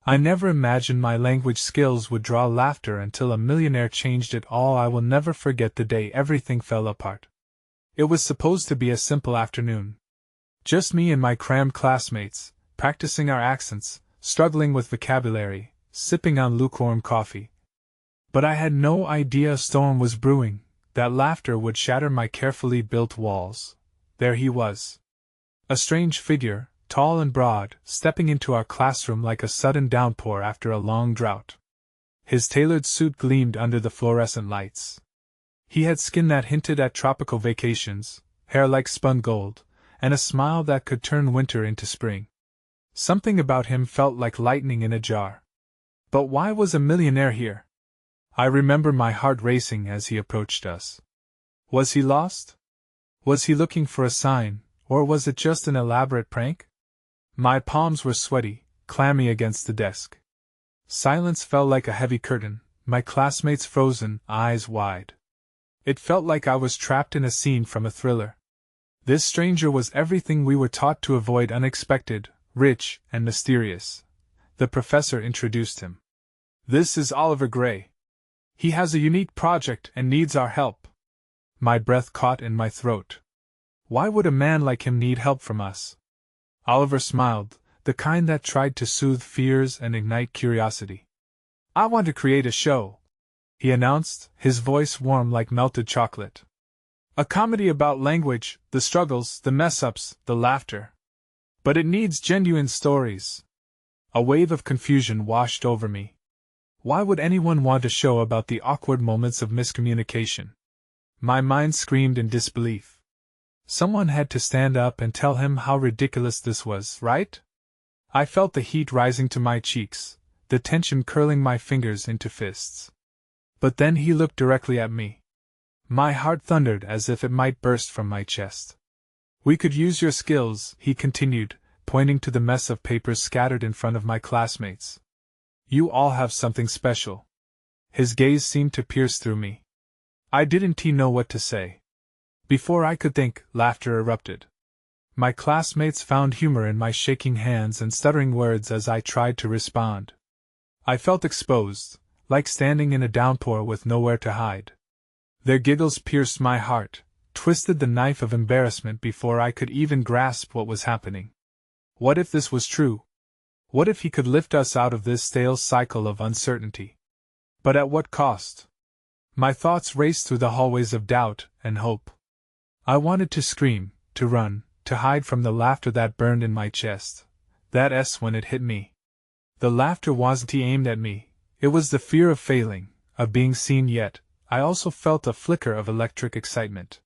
I never imagined my language skills would draw laughter until a millionaire changed it all. I will never forget the day everything fell apart. It was supposed to be a simple afternoon. Just me and my crammed classmates, practicing our accents, struggling with vocabulary, sipping on lukewarm coffee. But I had no idea a storm was brewing, that laughter would shatter my carefully built walls. There he was. A strange figure, tall and broad, stepping into our classroom like a sudden downpour after a long drought. His tailored suit gleamed under the fluorescent lights. He had skin that hinted at tropical vacations, hair like spun gold, and a smile that could turn winter into spring. Something about him felt like lightning in a jar. But why was a millionaire here? I remember my heart racing as he approached us. Was he lost? Was he looking for a sign, or was it just an elaborate prank? My palms were sweaty, clammy against the desk. Silence fell like a heavy curtain, my classmates frozen, eyes wide. It felt like I was trapped in a scene from a thriller. This stranger was everything we were taught to avoid: unexpected, rich, and mysterious. The professor introduced him. This is Oliver Gray. He has a unique project and needs our help. My breath caught in my throat. Why would a man like him need help from us? Oliver smiled, the kind that tried to soothe fears and ignite curiosity. I want to create a show, he announced, his voice warm like melted chocolate. A comedy about language, the struggles, the mess-ups, the laughter. But it needs genuine stories. A wave of confusion washed over me. Why would anyone want a show about the awkward moments of miscommunication? My mind screamed in disbelief. Someone had to stand up and tell him how ridiculous this was, right? I felt the heat rising to my cheeks, the tension curling my fingers into fists. But then he looked directly at me. My heart thundered as if it might burst from my chest. We could use your skills, he continued, pointing to the mess of papers scattered in front of my classmates. You all have something special. His gaze seemed to pierce through me. I didn't know what to say. Before I could think, laughter erupted. My classmates found humor in my shaking hands and stuttering words as I tried to respond. I felt exposed, like standing in a downpour with nowhere to hide. Their giggles pierced my heart, twisted the knife of embarrassment before I could even grasp what was happening. What if this was true? What if he could lift us out of this stale cycle of uncertainty? But at what cost? My thoughts raced through the hallways of doubt and hope. I wanted to scream, to run, to hide from the laughter that burned in my chest. That S when it hit me. The laughter wasn't aimed at me, it was the fear of failing, of being seen, yet I also felt a flicker of electric excitement.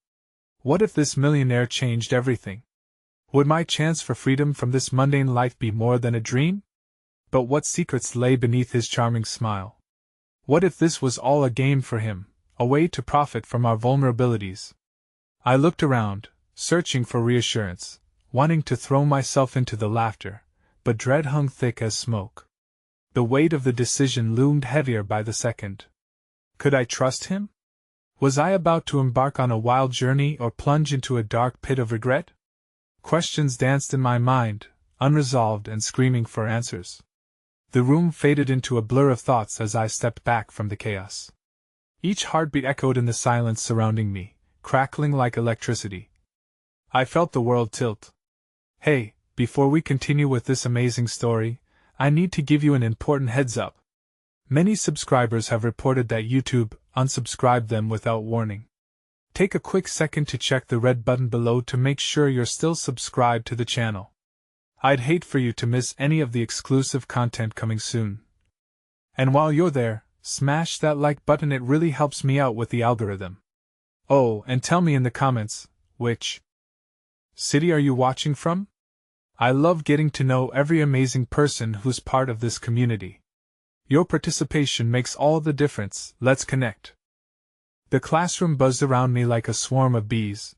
What if this millionaire changed everything? Would my chance for freedom from this mundane life be more than a dream? But what secrets lay beneath his charming smile? What if this was all a game for him, a way to profit from our vulnerabilities? I looked around, searching for reassurance, wanting to throw myself into the laughter, but dread hung thick as smoke. The weight of the decision loomed heavier by the second. Could I trust him? Was I about to embark on a wild journey or plunge into a dark pit of regret? Questions danced in my mind, unresolved and screaming for answers. The room faded into a blur of thoughts as I stepped back from the chaos. Each heartbeat echoed in the silence surrounding me, crackling like electricity. I felt the world tilt. Hey, before we continue with this amazing story, I need to give you an important heads up. Many subscribers have reported that YouTube unsubscribed them without warning. Take a quick second to check the red button below to make sure you're still subscribed to the channel. I'd hate for you to miss any of the exclusive content coming soon. And while you're there, smash that like button, it really helps me out with the algorithm. Oh, and tell me in the comments, which city are you watching from? I love getting to know every amazing person who's part of this community. Your participation makes all the difference. Let's connect. The classroom buzzed around me like a swarm of bees,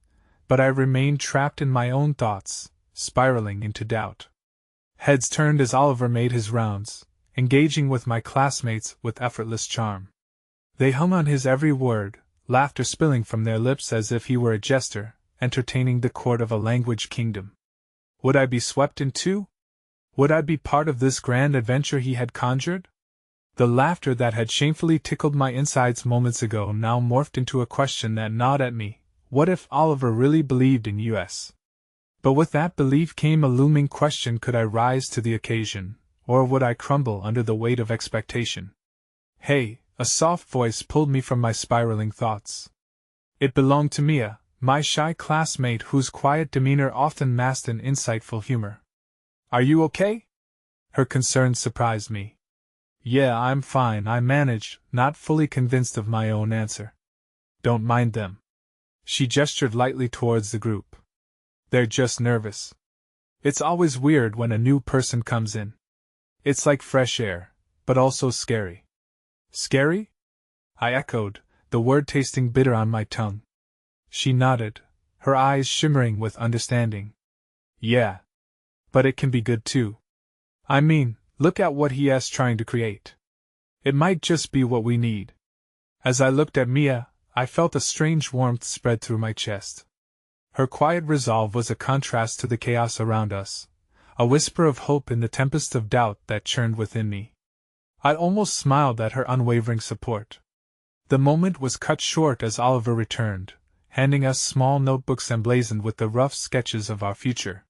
but I remained trapped in my own thoughts, spiraling into doubt. Heads turned as Oliver made his rounds, engaging with my classmates with effortless charm. They hung on his every word, laughter spilling from their lips as if he were a jester, entertaining the court of a language kingdom. Would I be swept in too? Would I be part of this grand adventure he had conjured? The laughter that had shamefully tickled my insides moments ago now morphed into a question that gnawed at me. What if Oliver really believed in us? But with that belief came a looming question: could I rise to the occasion, or would I crumble under the weight of expectation? Hey, a soft voice pulled me from my spiraling thoughts. It belonged to Mia, my shy classmate whose quiet demeanor often masked an insightful humor. Are you okay? Her concern surprised me. Yeah, I'm fine, I managed, not fully convinced of my own answer. Don't mind them. She gestured lightly towards the group. They're just nervous. It's always weird when a new person comes in. It's like fresh air, but also scary. Scary? I echoed, the word tasting bitter on my tongue. She nodded, her eyes shimmering with understanding. Yeah. But it can be good too. I mean, look at what he is trying to create. It might just be what we need. As I looked at Mia, I felt a strange warmth spread through my chest. Her quiet resolve was a contrast to the chaos around us, a whisper of hope in the tempest of doubt that churned within me. I almost smiled at her unwavering support. The moment was cut short as Oliver returned, handing us small notebooks emblazoned with the rough sketches of our future.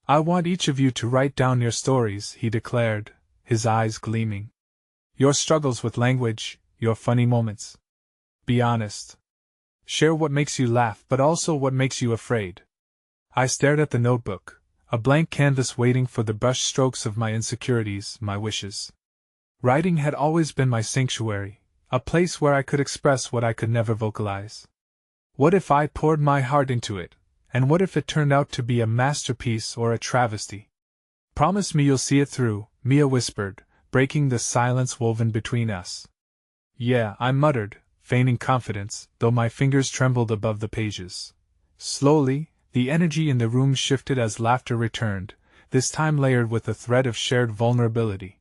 I want each of you to write down your stories, he declared, his eyes gleaming. Your struggles with language, your funny moments. Be honest. Share what makes you laugh but also what makes you afraid. I stared at the notebook, a blank canvas waiting for the brush strokes of my insecurities, my wishes. Writing had always been my sanctuary, a place where I could express what I could never vocalize. What if I poured my heart into it, and what if it turned out to be a masterpiece or a travesty? Promise me you'll see it through, Mia whispered, breaking the silence woven between us. Yeah, I muttered, feigning confidence, though my fingers trembled above the pages. Slowly, the energy in the room shifted as laughter returned, this time layered with a thread of shared vulnerability.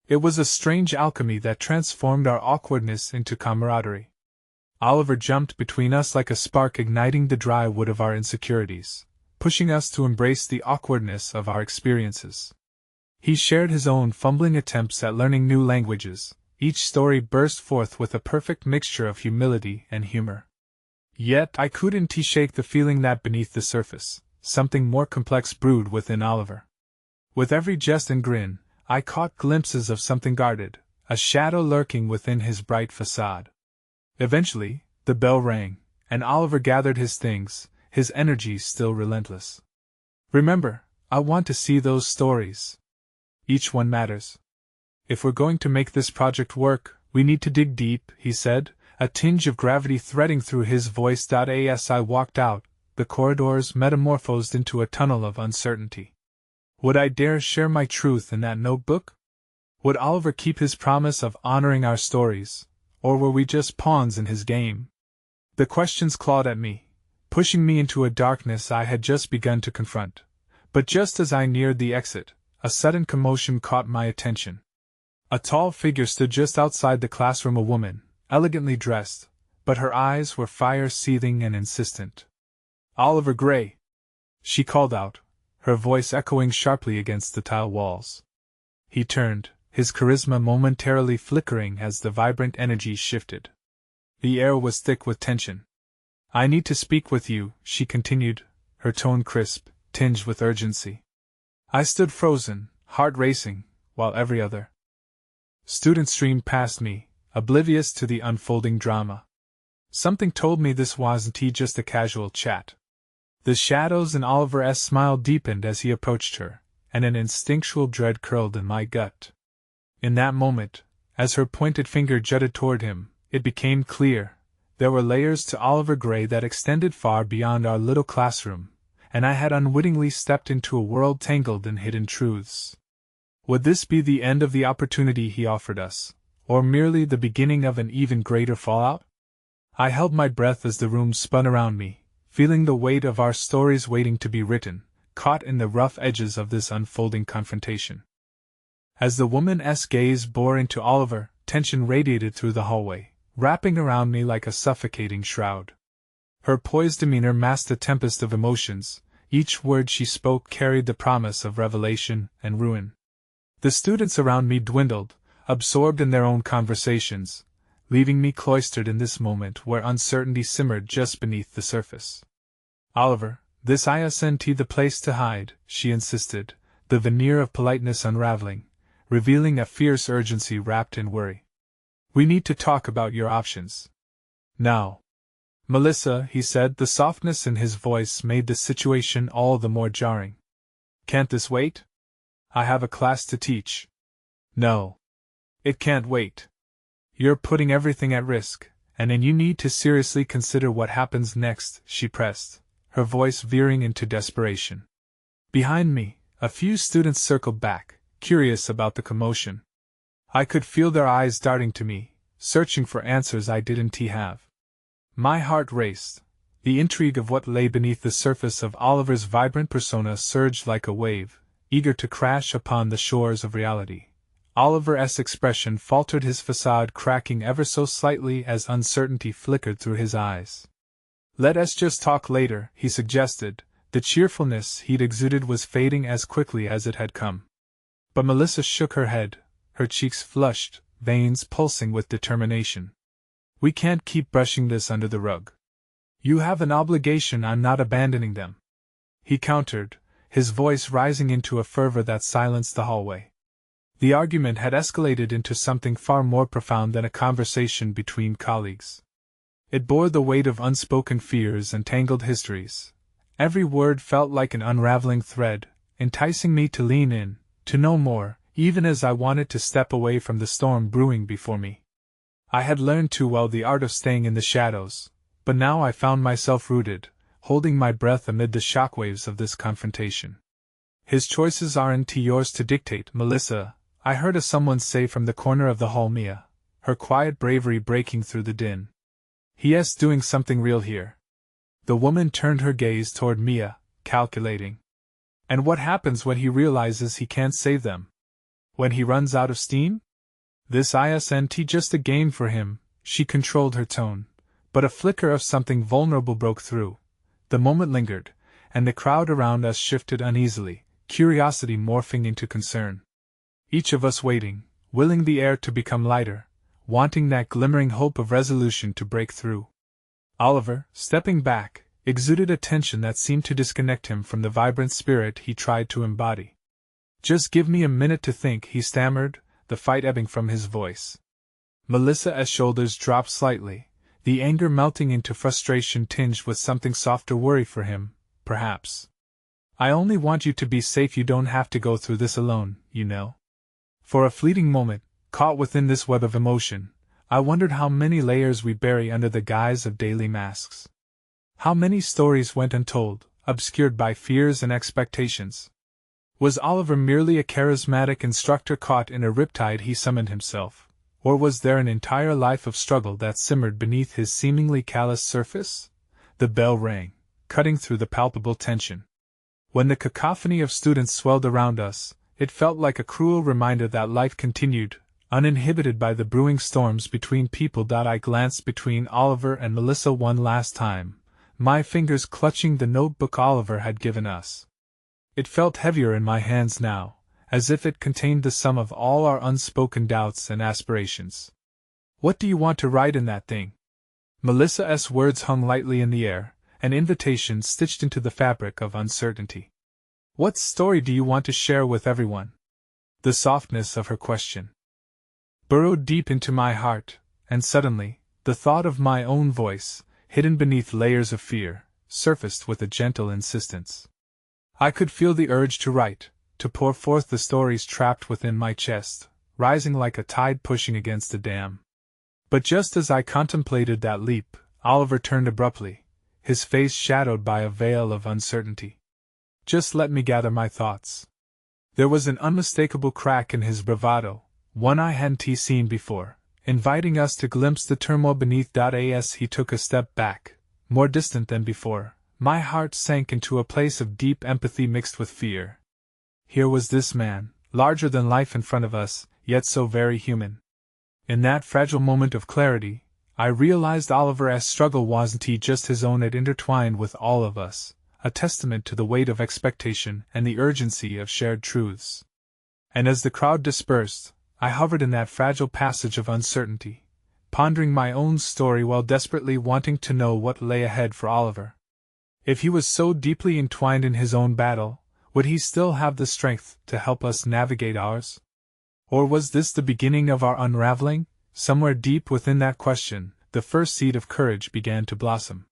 It was a strange alchemy that transformed our awkwardness into camaraderie. Oliver jumped between us like a spark, igniting the dry wood of our insecurities, pushing us to embrace the awkwardness of our experiences. He shared his own fumbling attempts at learning new languages. Each story burst forth with a perfect mixture of humility and humor. Yet I couldn't shake the feeling that beneath the surface, something more complex brewed within Oliver. With every jest and grin, I caught glimpses of something guarded, a shadow lurking within his bright facade. Eventually, the bell rang, and Oliver gathered his things, his energy still relentless. Remember, I want to see those stories. Each one matters. If we're going to make this project work, we need to dig deep, he said, a tinge of gravity threading through his voice. As I walked out, the corridors metamorphosed into a tunnel of uncertainty. Would I dare share my truth in that notebook? Would Oliver keep his promise of honoring our stories, or were we just pawns in his game? The questions clawed at me, pushing me into a darkness I had just begun to confront. But just as I neared the exit, a sudden commotion caught my attention. A tall figure stood just outside the classroom, a woman, elegantly dressed, but her eyes were fire-seething and insistent. Oliver Gray! She called out, her voice echoing sharply against the tile walls. He turned, his charisma momentarily flickering as the vibrant energy shifted. The air was thick with tension. I need to speak with you, she continued, her tone crisp, tinged with urgency. I stood frozen, heart racing, while every other student streamed past me, oblivious to the unfolding drama. Something told me this wasn't just a casual chat. The shadows in Oliver's smile deepened as he approached her, and an instinctual dread curled in my gut. In that moment, as her pointed finger jutted toward him, it became clear, there were layers to Oliver Gray that extended far beyond our little classroom, and I had unwittingly stepped into a world tangled in hidden truths. Would this be the end of the opportunity he offered us, or merely the beginning of an even greater fallout? I held my breath as the room spun around me, feeling the weight of our stories waiting to be written, caught in the rough edges of this unfolding confrontation. As the woman's gaze bore into Oliver, tension radiated through the hallway, wrapping around me like a suffocating shroud. Her poised demeanor masked a tempest of emotions, Each word she spoke carried the promise of revelation and ruin. The students around me dwindled, absorbed in their own conversations, leaving me cloistered in this moment where uncertainty simmered just beneath the surface. Oliver, this isn't the place to hide, she insisted, the veneer of politeness unraveling, revealing a fierce urgency wrapped in worry. We need to talk about your options. Now. Melissa, he said, the softness in his voice made the situation all the more jarring. Can't this wait? I have a class to teach. No. It can't wait. You're putting everything at risk, and you need to seriously consider what happens next, she pressed, her voice veering into desperation. Behind me, a few students circled back, curious about the commotion. I could feel their eyes darting to me, searching for answers I didn't have. My heart raced. The intrigue of what lay beneath the surface of Oliver's vibrant persona surged like a wave, eager to crash upon the shores of reality. Oliver's expression faltered, his facade cracking ever so slightly as uncertainty flickered through his eyes. Let us just talk later, he suggested. The cheerfulness he'd exuded was fading as quickly as it had come. But Melissa shook her head, her cheeks flushed, veins pulsing with determination. We can't keep brushing this under the rug. You have an obligation, I'm not abandoning them, he countered, his voice rising into a fervor that silenced the hallway. The argument had escalated into something far more profound than a conversation between colleagues. It bore the weight of unspoken fears and tangled histories. Every word felt like an unraveling thread, enticing me to lean in, to know more, even as I wanted to step away from the storm brewing before me. I had learned too well the art of staying in the shadows, but now I found myself rooted, holding my breath amid the shockwaves of this confrontation. His choices aren't yours to dictate, Melissa, I heard someone say from the corner of the hall, Mia, her quiet bravery breaking through the din. He's doing something real here. The woman turned her gaze toward Mia, calculating. And what happens when he realizes he can't save them? When he runs out of steam? This isn't just a game for him, she controlled her tone, but a flicker of something vulnerable broke through. The moment lingered, and the crowd around us shifted uneasily, curiosity morphing into concern. Each of us waiting, willing the air to become lighter, wanting that glimmering hope of resolution to break through. Oliver, stepping back, exuded a tension that seemed to disconnect him from the vibrant spirit he tried to embody. Just give me a minute to think, he stammered, the fight ebbing from his voice. Melissa's shoulders dropped slightly, the anger melting into frustration tinged with something softer, worry for him, perhaps. I only want you to be safe, you don't have to go through this alone, you know. For a fleeting moment, caught within this web of emotion, I wondered how many layers we bury under the guise of daily masks. How many stories went untold, obscured by fears and expectations. Was Oliver merely a charismatic instructor caught in a riptide he summoned himself, or was there an entire life of struggle that simmered beneath his seemingly callous surface? The bell rang, cutting through the palpable tension. When the cacophony of students swelled around us, it felt like a cruel reminder that life continued, uninhibited by the brewing storms between people. I glanced between Oliver and Melissa one last time, my fingers clutching the notebook Oliver had given us. It felt heavier in my hands now, as if it contained the sum of all our unspoken doubts and aspirations. What do you want to write in that thing? Melissa's words hung lightly in the air, an invitation stitched into the fabric of uncertainty. What story do you want to share with everyone? The softness of her question burrowed deep into my heart, and suddenly, the thought of my own voice, hidden beneath layers of fear, surfaced with a gentle insistence. I could feel the urge to write, to pour forth the stories trapped within my chest, rising like a tide pushing against a dam. But just as I contemplated that leap, Oliver turned abruptly, his face shadowed by a veil of uncertainty. Just let me gather my thoughts. There was an unmistakable crack in his bravado, one I hadn't seen before, inviting us to glimpse the turmoil beneath. As he took a step back, more distant than before, my heart sank into a place of deep empathy mixed with fear. Here was this man, larger than life in front of us, yet so very human. In that fragile moment of clarity, I realized Oliver's struggle wasn't just his own, it intertwined with all of us, a testament to the weight of expectation and the urgency of shared truths. And as the crowd dispersed, I hovered in that fragile passage of uncertainty, pondering my own story while desperately wanting to know what lay ahead for Oliver. If he was so deeply entwined in his own battle, would he still have the strength to help us navigate ours? Or was this the beginning of our unraveling? Somewhere deep within that question, the first seed of courage began to blossom.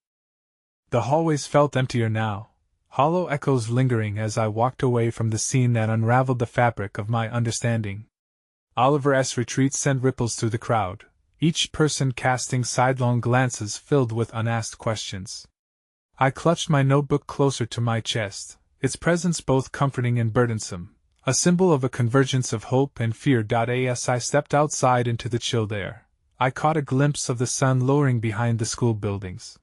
The hallways felt emptier now, hollow echoes lingering as I walked away from the scene that unraveled the fabric of my understanding. Oliver's retreat sent ripples through the crowd, each person casting sidelong glances filled with unasked questions. I clutched my notebook closer to my chest, its presence both comforting and burdensome, a symbol of a convergence of hope and fear. As I stepped outside into the chilled air, I caught a glimpse of the sun lowering behind the school buildings.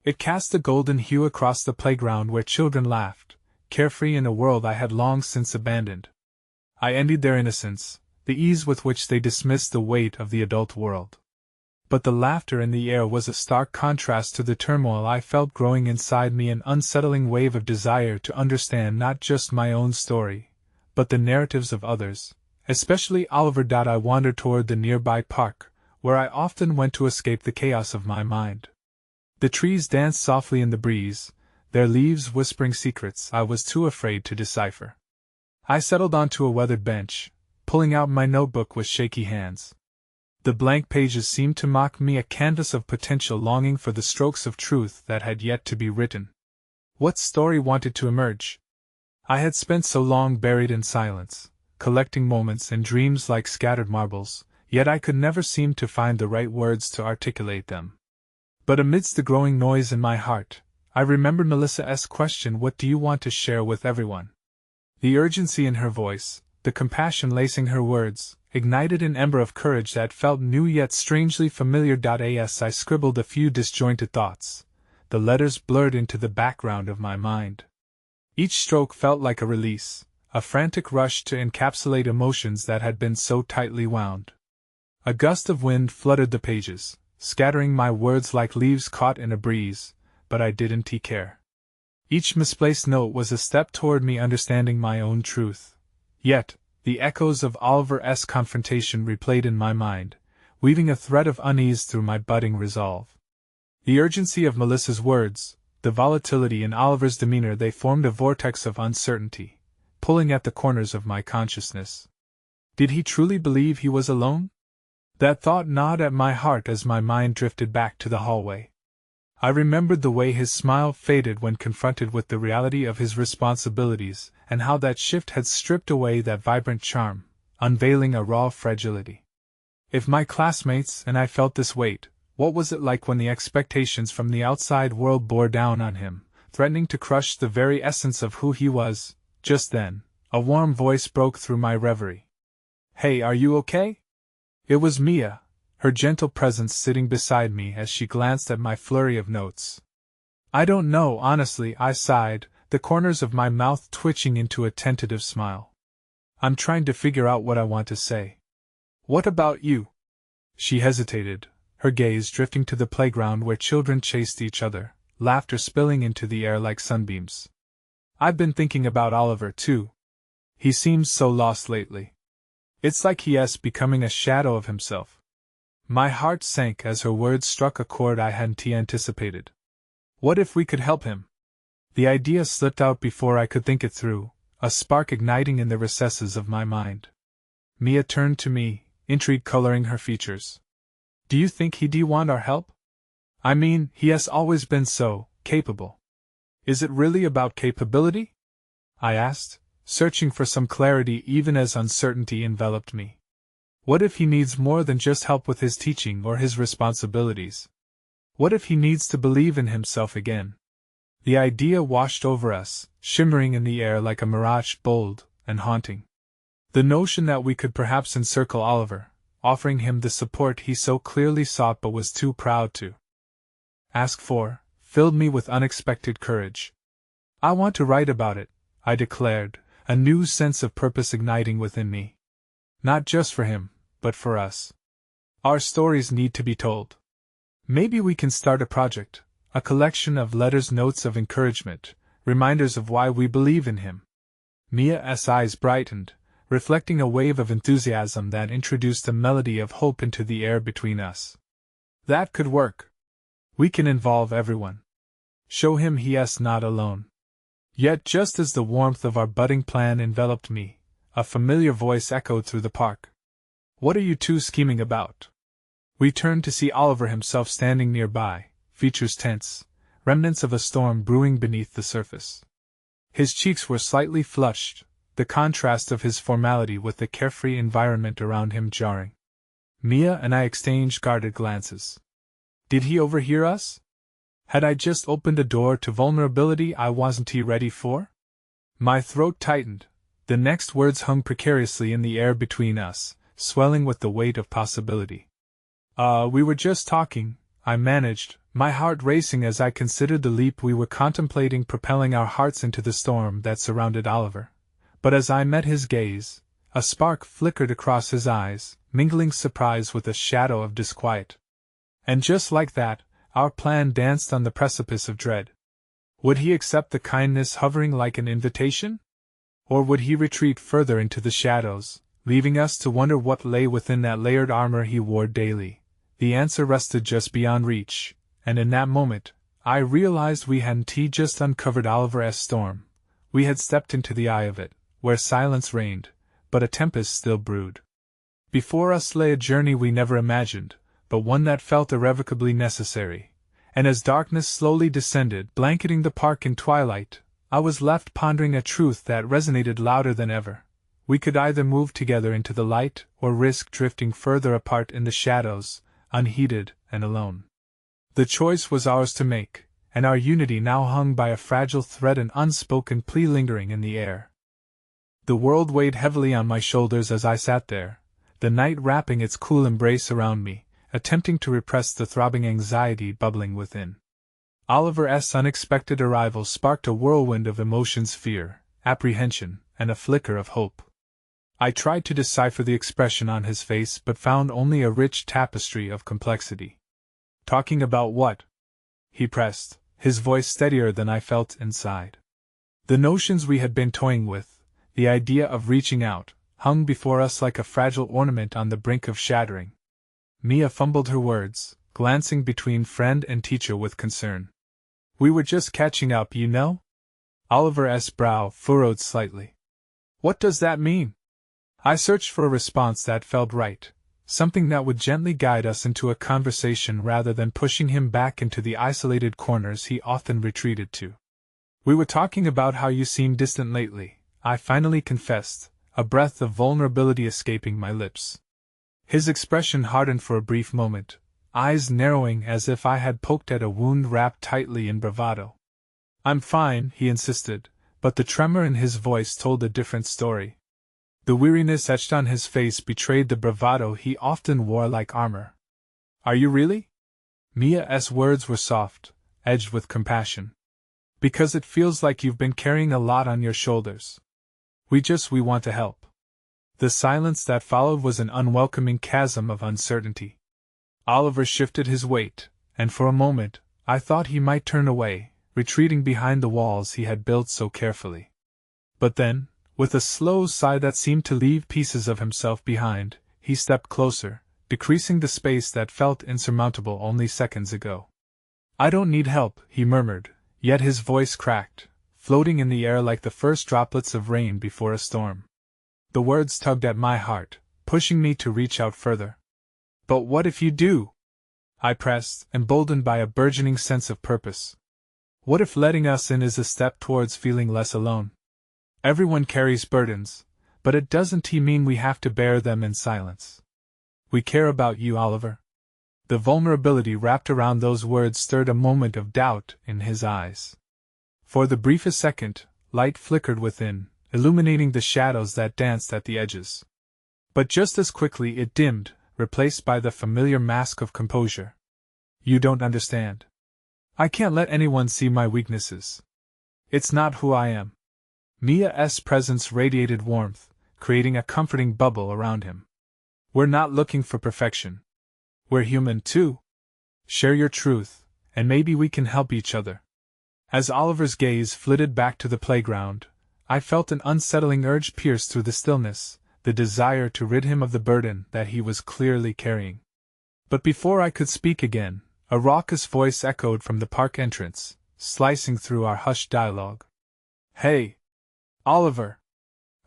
It cast a golden hue across the playground where children laughed, carefree in a world I had long since abandoned. I envied their innocence, the ease with which they dismissed the weight of the adult world. But the laughter in the air was a stark contrast to the turmoil I felt growing inside me, an unsettling wave of desire to understand not just my own story, but the narratives of others, especially Oliver. I wandered toward the nearby park, where I often went to escape the chaos of my mind. The trees danced softly in the breeze, their leaves whispering secrets I was too afraid to decipher. I settled onto a weathered bench, pulling out my notebook with shaky hands. The blank pages seemed to mock me, a canvas of potential longing for the strokes of truth that had yet to be written. What story wanted to emerge? I had spent so long buried in silence, collecting moments and dreams like scattered marbles, yet I could never seem to find the right words to articulate them. But amidst the growing noise in my heart, I remembered Melissa's question, "What do you want to share with everyone?" The urgency in her voice, the compassion lacing her words, ignited an ember of courage that felt new yet strangely familiar. As I scribbled a few disjointed thoughts, the letters blurred into the background of my mind. Each stroke felt like a release, a frantic rush to encapsulate emotions that had been so tightly wound. A gust of wind fluttered the pages, scattering my words like leaves caught in a breeze, but I didn't care. Each misplaced note was a step toward me understanding my own truth. Yet, the echoes of Oliver's confrontation replayed in my mind, weaving a thread of unease through my budding resolve. The urgency of Melissa's words, the volatility in Oliver's demeanor, they formed a vortex of uncertainty, pulling at the corners of my consciousness. Did he truly believe he was alone? That thought gnawed at my heart as my mind drifted back to the hallway. I remembered the way his smile faded when confronted with the reality of his responsibilities, and how that shift had stripped away that vibrant charm, unveiling a raw fragility. If my classmates and I felt this weight, what was it like when the expectations from the outside world bore down on him, threatening to crush the very essence of who he was? Just then, a warm voice broke through my reverie. "Hey, are you okay?" It was Mia, her gentle presence sitting beside me as she glanced at my flurry of notes. "I don't know, honestly," I sighed, the corners of my mouth twitching into a tentative smile. "I'm trying to figure out what I want to say." "What about you?" She hesitated, her gaze drifting to the playground where children chased each other, laughter spilling into the air like sunbeams. "I've been thinking about Oliver, too. He seems so lost lately. It's like he's becoming a shadow of himself." My heart sank as her words struck a chord I hadn't anticipated. What if we could help him? The idea slipped out before I could think it through, a spark igniting in the recesses of my mind. Mia turned to me, intrigue coloring her features. "Do you think he'd want our help? I mean, he has always been so capable." "Is it really about capability?" I asked, searching for some clarity even as uncertainty enveloped me. What if he needs more than just help with his teaching or his responsibilities? What if he needs to believe in himself again? The idea washed over us, shimmering in the air like a mirage, bold and haunting. The notion that we could perhaps encircle Oliver, offering him the support he so clearly sought but was too proud to ask for, filled me with unexpected courage. "I want to write about it," I declared, a new sense of purpose igniting within me. Not just for him, but for us. Our stories need to be told. Maybe we can start a project, a collection of letters, notes of encouragement, reminders of why we believe in him. Mia's eyes brightened, reflecting a wave of enthusiasm that introduced a melody of hope into the air between us. That could work. We can involve everyone. Show him he's not alone. Yet just as the warmth of our budding plan enveloped me, a familiar voice echoed through the park. What are you two scheming about? We turned to see Oliver himself standing nearby, features tense, remnants of a storm brewing beneath the surface. His cheeks were slightly flushed, the contrast of his formality with the carefree environment around him jarring. Mia and I exchanged guarded glances. Did he overhear us? Had I just opened a door to vulnerability I wasn't ready for? My throat tightened. The next words hung precariously in the air between us, swelling with the weight of possibility. We were just talking, I managed, my heart racing as I considered the leap we were contemplating propelling our hearts into the storm that surrounded Oliver. But as I met his gaze, a spark flickered across his eyes, mingling surprise with a shadow of disquiet. And just like that, our plan danced on the precipice of dread. Would he accept the kindness hovering like an invitation? Or would he retreat further into the shadows, leaving us to wonder what lay within that layered armor he wore daily? The answer rested just beyond reach, and in that moment, I realized we hadn't just uncovered Oliver's storm. We had stepped into the eye of it, where silence reigned, but a tempest still brewed. Before us lay a journey we never imagined, but one that felt irrevocably necessary, and as darkness slowly descended, blanketing the park in twilight, I was left pondering a truth that resonated louder than ever. We could either move together into the light, or risk drifting further apart in the shadows, unheeded and alone. The choice was ours to make, and our unity now hung by a fragile thread, an unspoken plea lingering in the air. The world weighed heavily on my shoulders as I sat there, the night wrapping its cool embrace around me, attempting to repress the throbbing anxiety bubbling within. Oliver's unexpected arrival sparked a whirlwind of emotions: fear, apprehension, and a flicker of hope. I tried to decipher the expression on his face but found only a rich tapestry of complexity. Talking about what? He pressed, his voice steadier than I felt inside. The notions we had been toying with, the idea of reaching out, hung before us like a fragile ornament on the brink of shattering. Mia fumbled her words, glancing between friend and teacher with concern. We were just catching up, you know? Oliver's brow furrowed slightly. What does that mean? I searched for a response that felt right, something that would gently guide us into a conversation rather than pushing him back into the isolated corners he often retreated to. We were talking about how you seem distant lately, I finally confessed, a breath of vulnerability escaping my lips. His expression hardened for a brief moment, eyes narrowing as if I had poked at a wound wrapped tightly in bravado. I'm fine, he insisted, but the tremor in his voice told a different story. The weariness etched on his face betrayed the bravado he often wore like armor. Are you really? Mia's words were soft, edged with compassion. Because it feels like you've been carrying a lot on your shoulders. We want to help. The silence that followed was an unwelcoming chasm of uncertainty. Oliver shifted his weight, and for a moment, I thought he might turn away, retreating behind the walls he had built so carefully. But then, with a slow sigh that seemed to leave pieces of himself behind, he stepped closer, decreasing the space that felt insurmountable only seconds ago. I don't need help, he murmured, yet his voice cracked, floating in the air like the first droplets of rain before a storm. The words tugged at my heart, pushing me to reach out further. But what if you do? I pressed, emboldened by a burgeoning sense of purpose. What if letting us in is a step towards feeling less alone? Everyone carries burdens, but it doesn't mean we have to bear them in silence. We care about you, Oliver. The vulnerability wrapped around those words stirred a moment of doubt in his eyes. For the briefest second, light flickered within, illuminating the shadows that danced at the edges. But just as quickly it dimmed, replaced by the familiar mask of composure. You don't understand. I can't let anyone see my weaknesses. It's not who I am. Mia's presence radiated warmth, creating a comforting bubble around him. We're not looking for perfection. We're human too. Share your truth, and maybe we can help each other. As Oliver's gaze flitted back to the playground, I felt an unsettling urge pierce through the stillness, the desire to rid him of the burden that he was clearly carrying. But before I could speak again, a raucous voice echoed from the park entrance, slicing through our hushed dialogue. "Hey! Oliver!"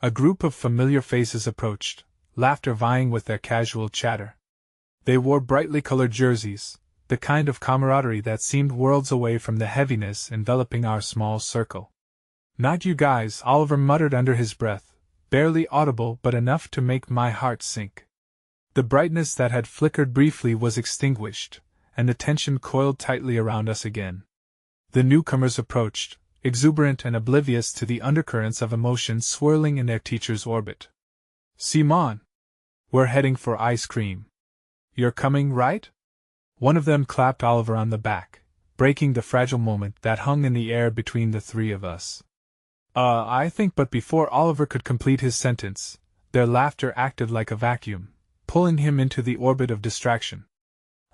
A group of familiar faces approached, laughter vying with their casual chatter. They wore brightly colored jerseys, the kind of camaraderie that seemed worlds away from the heaviness enveloping our small circle. "Not you guys," Oliver muttered under his breath, barely audible but enough to make my heart sink. The brightness that had flickered briefly was extinguished, and the tension coiled tightly around us again. The newcomers approached, exuberant and oblivious to the undercurrents of emotion swirling in their teacher's orbit. "Simon! We're heading for ice cream. You're coming, right?" One of them clapped Oliver on the back, breaking the fragile moment that hung in the air between the three of us. I think," but before Oliver could complete his sentence, their laughter acted like a vacuum, pulling him into the orbit of distraction.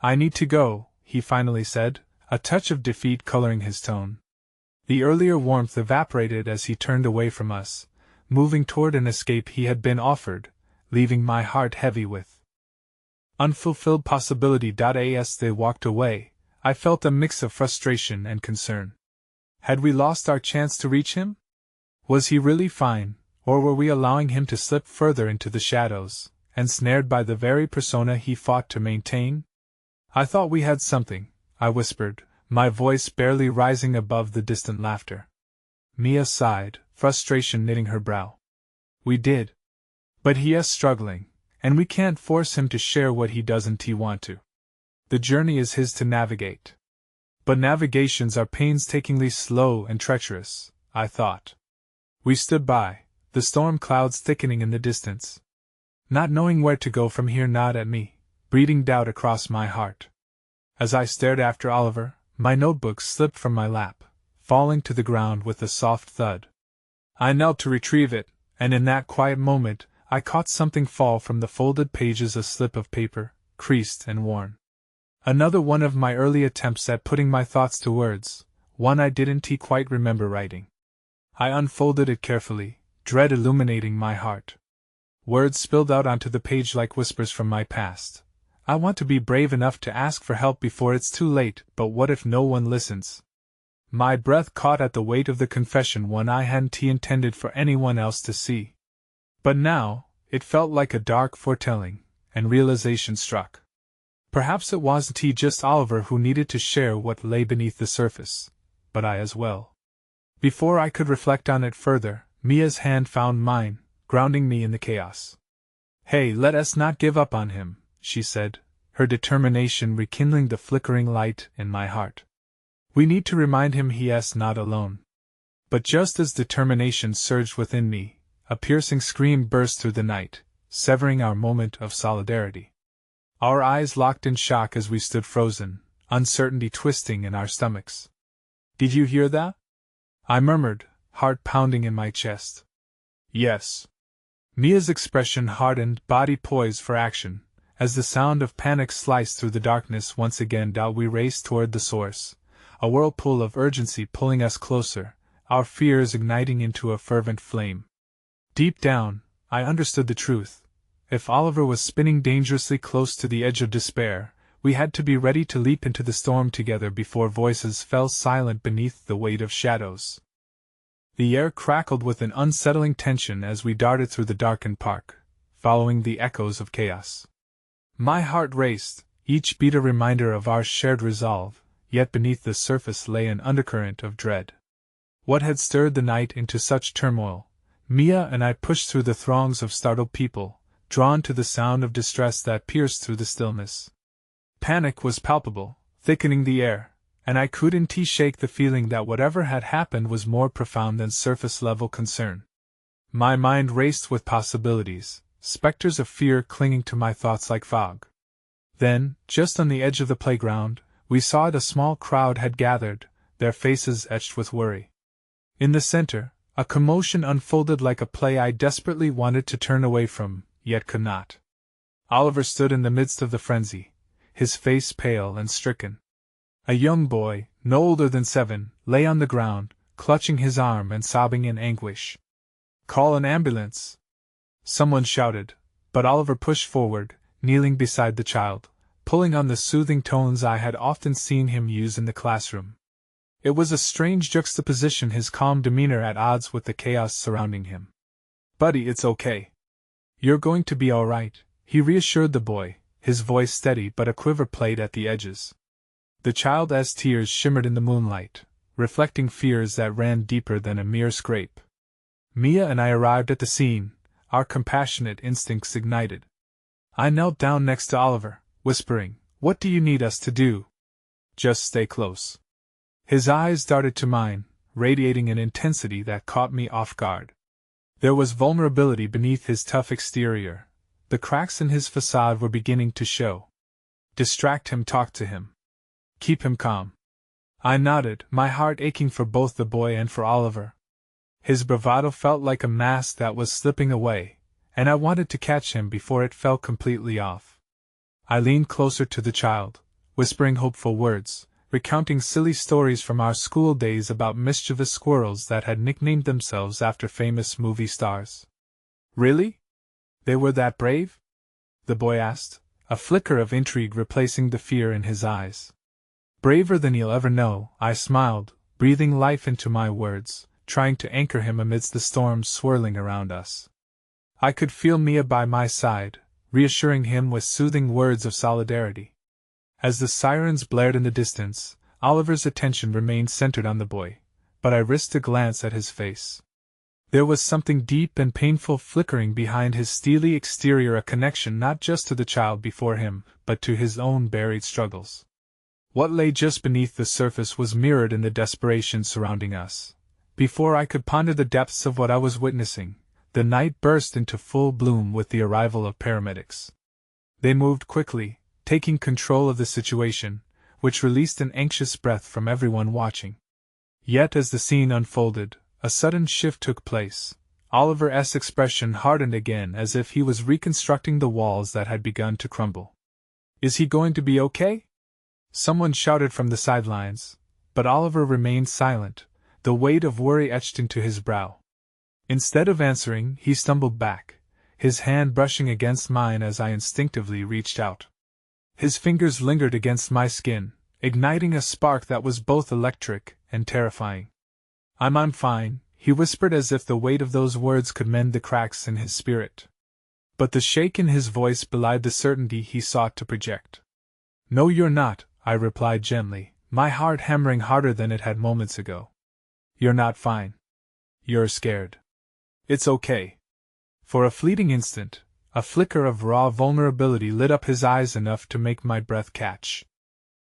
"I need to go," he finally said, a touch of defeat coloring his tone. The earlier warmth evaporated as he turned away from us, moving toward an escape he had been offered, leaving my heart heavy with unfulfilled possibility. As they walked away, I felt a mix of frustration and concern. Had we lost our chance to reach him? Was he really fine, or were we allowing him to slip further into the shadows, ensnared by the very persona he fought to maintain? "I thought we had something," I whispered, my voice barely rising above the distant laughter. Mia sighed, frustration knitting her brow. "We did. But he is struggling, and we can't force him to share what he doesn't want to. The journey is his to navigate." "But navigations are painstakingly slow and treacherous," I thought. We stood by, the storm clouds thickening in the distance. Not knowing where to go from here gnawed at me, breeding doubt across my heart. As I stared after Oliver, my notebook slipped from my lap, falling to the ground with a soft thud. I knelt to retrieve it, and in that quiet moment, I caught something fall from the folded pages, a slip of paper, creased and worn. Another one of my early attempts at putting my thoughts to words, one I didn't quite remember writing. I unfolded it carefully, dread illuminating my heart. Words spilled out onto the page like whispers from my past. I want to be brave enough to ask for help before it's too late, but what if no one listens? My breath caught at the weight of the confession, one I hadn't intended for anyone else to see. But now, it felt like a dark foretelling, and realization struck. Perhaps it wasn't just Oliver who needed to share what lay beneath the surface, but I as well. Before I could reflect on it further, Mia's hand found mine, grounding me in the chaos. "Hey, let us not give up on him," she said, her determination rekindling the flickering light in my heart. "We need to remind him he is not alone." But just as determination surged within me, a piercing scream burst through the night, severing our moment of solidarity. Our eyes locked in shock as we stood frozen, uncertainty twisting in our stomachs. "Did you hear that?" I murmured, heart pounding in my chest. "Yes." Mia's expression hardened, body poised for action, as the sound of panic sliced through the darkness once again. We raced toward the source, a whirlpool of urgency pulling us closer, our fears igniting into a fervent flame. Deep down, I understood the truth. If Oliver was spinning dangerously close to the edge of despair, we had to be ready to leap into the storm together before voices fell silent beneath the weight of shadows. The air crackled with an unsettling tension as we darted through the darkened park, following the echoes of chaos. My heart raced, each beat a reminder of our shared resolve, yet beneath the surface lay an undercurrent of dread. What had stirred the night into such turmoil? Mia and I pushed through the throngs of startled people, drawn to the sound of distress that pierced through the stillness. Panic was palpable, thickening the air, and I couldn't shake the feeling that whatever had happened was more profound than surface-level concern. My mind raced with possibilities, specters of fear clinging to my thoughts like fog. Then, just on the edge of the playground, we saw a small crowd had gathered, their faces etched with worry. In the center, a commotion unfolded like a play I desperately wanted to turn away from, yet could not. Oliver stood in the midst of the frenzy, his face pale and stricken. A young boy, no older than 7, lay on the ground, clutching his arm and sobbing in anguish. "Call an ambulance!" someone shouted, but Oliver pushed forward, kneeling beside the child, pulling on the soothing tones I had often seen him use in the classroom. It was a strange juxtaposition, his calm demeanor at odds with the chaos surrounding him. "Buddy, it's okay. You're going to be all right," he reassured the boy, his voice steady but a quiver played at the edges. The child's tears shimmered in the moonlight, reflecting fears that ran deeper than a mere scrape. Mia and I arrived at the scene, our compassionate instincts ignited. I knelt down next to Oliver, whispering, "What do you need us to do?" "Just stay close." His eyes darted to mine, radiating an intensity that caught me off guard. There was vulnerability beneath his tough exterior. The cracks in his facade were beginning to show. "Distract him, talk to him. Keep him calm." I nodded, my heart aching for both the boy and for Oliver. His bravado felt like a mask that was slipping away, and I wanted to catch him before it fell completely off. I leaned closer to the child, whispering hopeful words, recounting silly stories from our school days about mischievous squirrels that had nicknamed themselves after famous movie stars. "Really? They were that brave?" the boy asked, a flicker of intrigue replacing the fear in his eyes. "Braver than you'll ever know," I smiled, breathing life into my words, trying to anchor him amidst the storms swirling around us. I could feel Mia by my side, reassuring him with soothing words of solidarity. As the sirens blared in the distance, Oliver's attention remained centered on the boy, but I risked a glance at his face. There was something deep and painful flickering behind his steely exterior, a connection not just to the child before him, but to his own buried struggles. What lay just beneath the surface was mirrored in the desperation surrounding us. Before I could ponder the depths of what I was witnessing, the night burst into full bloom with the arrival of paramedics. They moved quickly, taking control of the situation, which released an anxious breath from everyone watching. Yet as the scene unfolded, a sudden shift took place. Oliver's expression hardened again, as if he was reconstructing the walls that had begun to crumble. "Is he going to be okay?" someone shouted from the sidelines, but Oliver remained silent, the weight of worry etched into his brow. Instead of answering, he stumbled back, his hand brushing against mine as I instinctively reached out. His fingers lingered against my skin, igniting a spark that was both electric and terrifying. I'm fine," he whispered, as if the weight of those words could mend the cracks in his spirit. But the shake in his voice belied the certainty he sought to project. "No, you're not," I replied gently, my heart hammering harder than it had moments ago. "You're not fine. You're scared. It's okay." For a fleeting instant, a flicker of raw vulnerability lit up his eyes, enough to make my breath catch.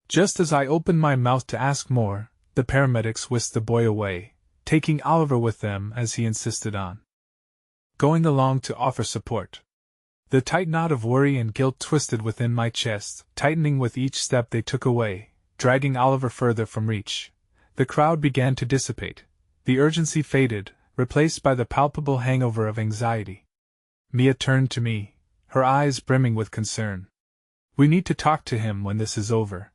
Just as I opened my mouth to ask more, the paramedics whisked the boy away, taking Oliver with them as he insisted on going along to offer support. The tight knot of worry and guilt twisted within my chest, tightening with each step they took away, dragging Oliver further from reach. The crowd began to dissipate. The urgency faded, replaced by the palpable hangover of anxiety. Mia turned to me, her eyes brimming with concern. "We need to talk to him when this is over,"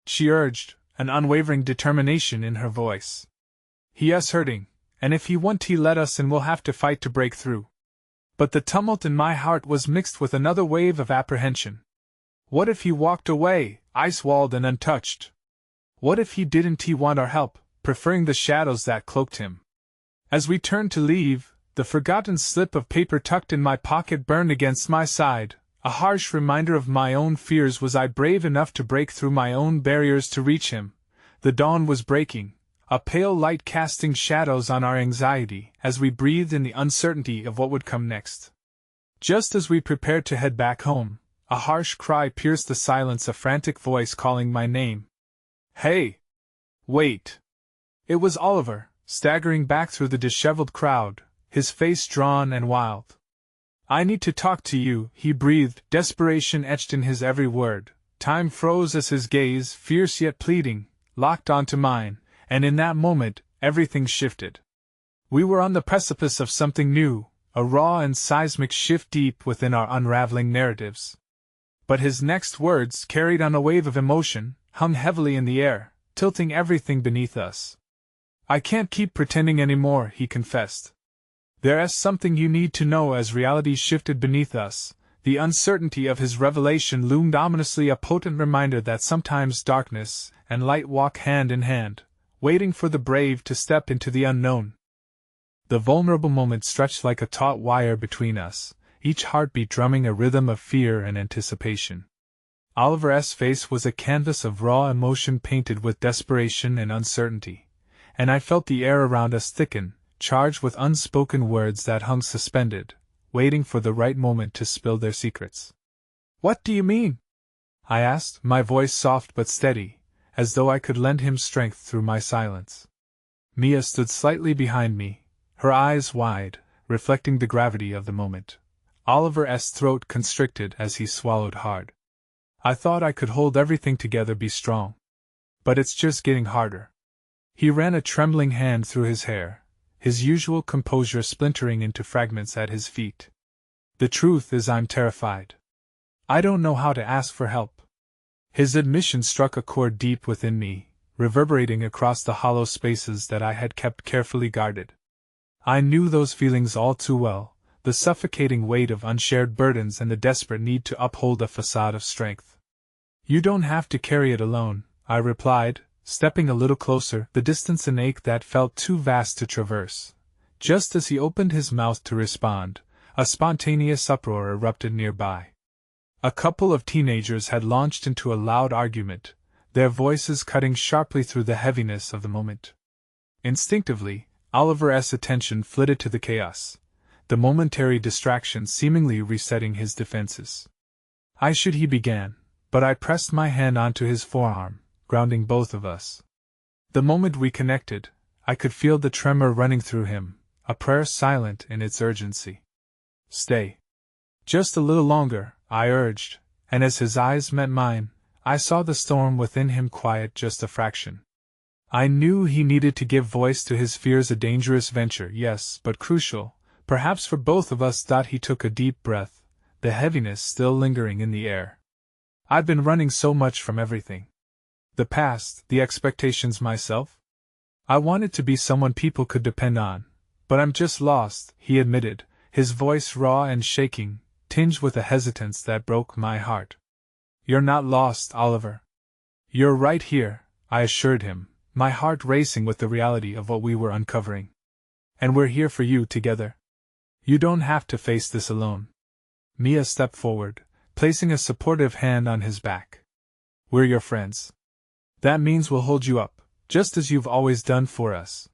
she urged, an unwavering determination in her voice. "He's hurting, and if he won't let us in, we'll have to fight to break through." But the tumult in my heart was mixed with another wave of apprehension. What if he walked away, ice-walled and untouched? What if he didn't want our help, preferring the shadows that cloaked him? As we turned to leave, the forgotten slip of paper tucked in my pocket burned against my side, a harsh reminder of my own fears. Was I brave enough to break through my own barriers to reach him? The dawn was breaking, a pale light casting shadows on our anxiety as we breathed in the uncertainty of what would come next. Just as we prepared to head back home, a harsh cry pierced the silence, a frantic voice calling my name. "Hey! Wait!" It was Oliver, staggering back through the disheveled crowd, his face drawn and wild. "I need to talk to you," he breathed, desperation etched in his every word. Time froze as his gaze, fierce yet pleading, locked onto mine, and in that moment, everything shifted. We were on the precipice of something new, a raw and seismic shift deep within our unraveling narratives. But his next words, carried on a wave of emotion, hung heavily in the air, tilting everything beneath us. "I can't keep pretending anymore," he confessed. "There's something you need to know." As reality shifted beneath us, the uncertainty of his revelation loomed ominously, a potent reminder that sometimes darkness and light walk hand in hand, waiting for the brave to step into the unknown. The vulnerable moment stretched like a taut wire between us, each heartbeat drumming a rhythm of fear and anticipation. Oliver's face was a canvas of raw emotion painted with desperation and uncertainty, and I felt the air around us thicken, charged with unspoken words that hung suspended, waiting for the right moment to spill their secrets. "What do you mean?" I asked, my voice soft but steady, as though I could lend him strength through my silence. Mia stood slightly behind me, her eyes wide, reflecting the gravity of the moment. Oliver's throat constricted as he swallowed hard. "I thought I could hold everything together, be strong. But it's just getting harder." He ran a trembling hand through his hair, his usual composure splintering into fragments at his feet. "The truth is, I'm terrified. I don't know how to ask for help." His admission struck a chord deep within me, reverberating across the hollow spaces that I had kept carefully guarded. I knew those feelings all too well, the suffocating weight of unshared burdens and the desperate need to uphold a facade of strength. "You don't have to carry it alone," I replied, stepping a little closer, the distance an ache that felt too vast to traverse. Just as he opened his mouth to respond, a spontaneous uproar erupted nearby. A couple of teenagers had launched into a loud argument, their voices cutting sharply through the heaviness of the moment. Instinctively, Oliver's attention flitted to the chaos, the momentary distraction seemingly resetting his defenses. He began, but I pressed my hand onto his forearm, grounding both of us. The moment we connected, I could feel the tremor running through him, a prayer silent in its urgency. "Stay. Just a little longer," I urged, and as his eyes met mine, I saw the storm within him quiet just a fraction. I knew he needed to give voice to his fears, a dangerous venture, yes, but crucial, perhaps for both of us. He took a deep breath, the heaviness still lingering in the air. "I've been running so much from everything. The past, the expectations, myself. I wanted to be someone people could depend on, but I'm just lost," he admitted, his voice raw and shaking, tinged with a hesitance that broke my heart. "You're not lost, Oliver. You're right here," I assured him, my heart racing with the reality of what we were uncovering. "And we're here for you together. You don't have to face this alone." Mia stepped forward, placing a supportive hand on his back. "We're your friends. That means we'll hold you up, just as you've always done for us."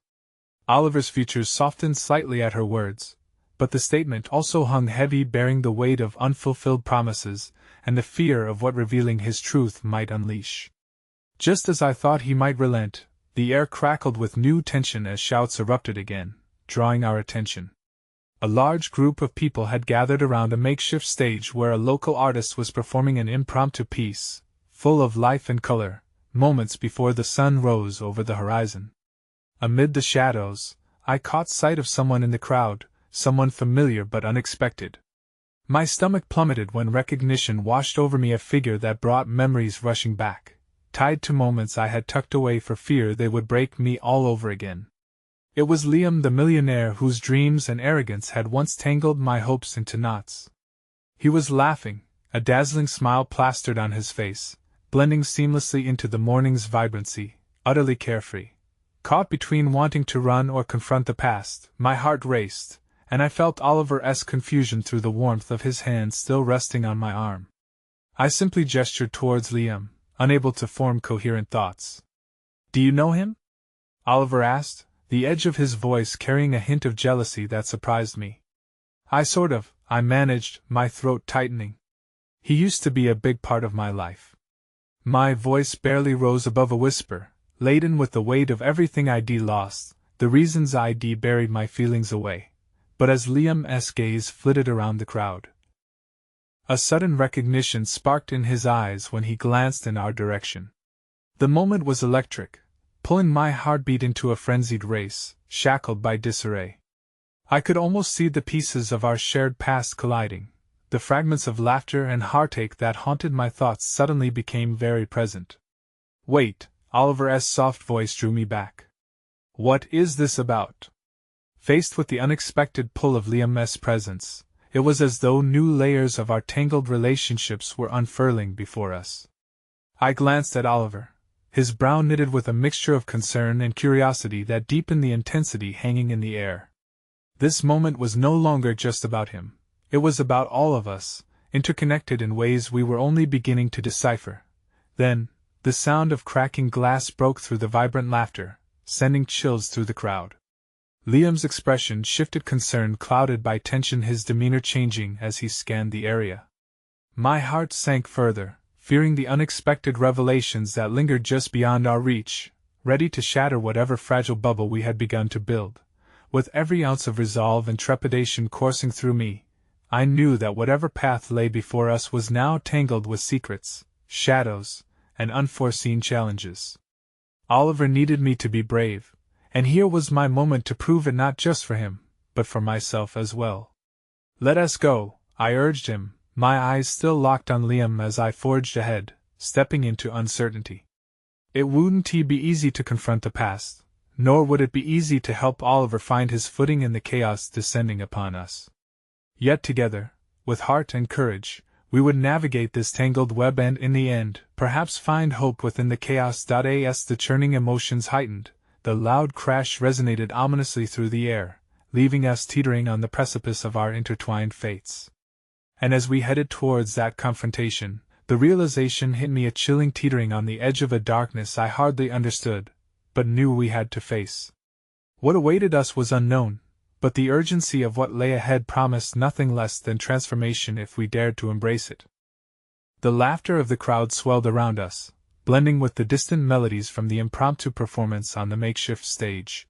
Oliver's features softened slightly at her words, but the statement also hung heavy, bearing the weight of unfulfilled promises and the fear of what revealing his truth might unleash. Just as I thought he might relent, the air crackled with new tension as shouts erupted again, drawing our attention. A large group of people had gathered around a makeshift stage where a local artist was performing an impromptu piece, full of life and color, moments before the sun rose over the horizon. Amid the shadows, I caught sight of someone in the crowd, someone familiar but unexpected. My stomach plummeted when recognition washed over me, a figure that brought memories rushing back, tied to moments I had tucked away for fear they would break me all over again. It was Liam, the millionaire whose dreams and arrogance had once tangled my hopes into knots. He was laughing, a dazzling smile plastered on his face, blending seamlessly into the morning's vibrancy, utterly carefree. Caught between wanting to run or confront the past, my heart raced, and I felt Oliver's confusion through the warmth of his hand still resting on my arm. I simply gestured towards Liam, unable to form coherent thoughts. "Do you know him?" Oliver asked, the edge of his voice carrying a hint of jealousy that surprised me. I managed, my throat tightening. "He used to be a big part of my life." My voice barely rose above a whisper, laden with the weight of everything I'd lost, the reasons I'd buried my feelings away. But as Liam's gaze flitted around the crowd, a sudden recognition sparked in his eyes when he glanced in our direction. The moment was electric, pulling my heartbeat into a frenzied race, shackled by disarray. I could almost see the pieces of our shared past colliding. The fragments of laughter and heartache that haunted my thoughts suddenly became very present. "Wait," Oliver's soft voice drew me back. What is this about? Faced with the unexpected pull of Liam's presence, it was as though new layers of our tangled relationships were unfurling before us. I glanced at Oliver, his brow knitted with a mixture of concern and curiosity that deepened the intensity hanging in the air. This moment was no longer just about him. It was about all of us, interconnected in ways we were only beginning to decipher. Then, the sound of cracking glass broke through the vibrant laughter, sending chills through the crowd. Liam's expression shifted, concern clouded by tension, his demeanor changing as he scanned the area. My heart sank further, fearing the unexpected revelations that lingered just beyond our reach, ready to shatter whatever fragile bubble we had begun to build. With every ounce of resolve and trepidation coursing through me, I knew that whatever path lay before us was now tangled with secrets, shadows, and unforeseen challenges. Oliver needed me to be brave, and here was my moment to prove it, not just for him, but for myself as well. Let us go, I urged him, my eyes still locked on Liam as I forged ahead, stepping into uncertainty. It wouldn't be easy to confront the past, nor would it be easy to help Oliver find his footing in the chaos descending upon us. Yet together, with heart and courage, we would navigate this tangled web and, in the end, perhaps find hope within the chaos. As the churning emotions heightened, the loud crash resonated ominously through the air, leaving us teetering on the precipice of our intertwined fates. And as we headed towards that confrontation, the realization hit me, a chilling teetering on the edge of a darkness I hardly understood, but knew we had to face. What awaited us was unknown, but the urgency of what lay ahead promised nothing less than transformation if we dared to embrace it. The laughter of the crowd swelled around us, blending with the distant melodies from the impromptu performance on the makeshift stage.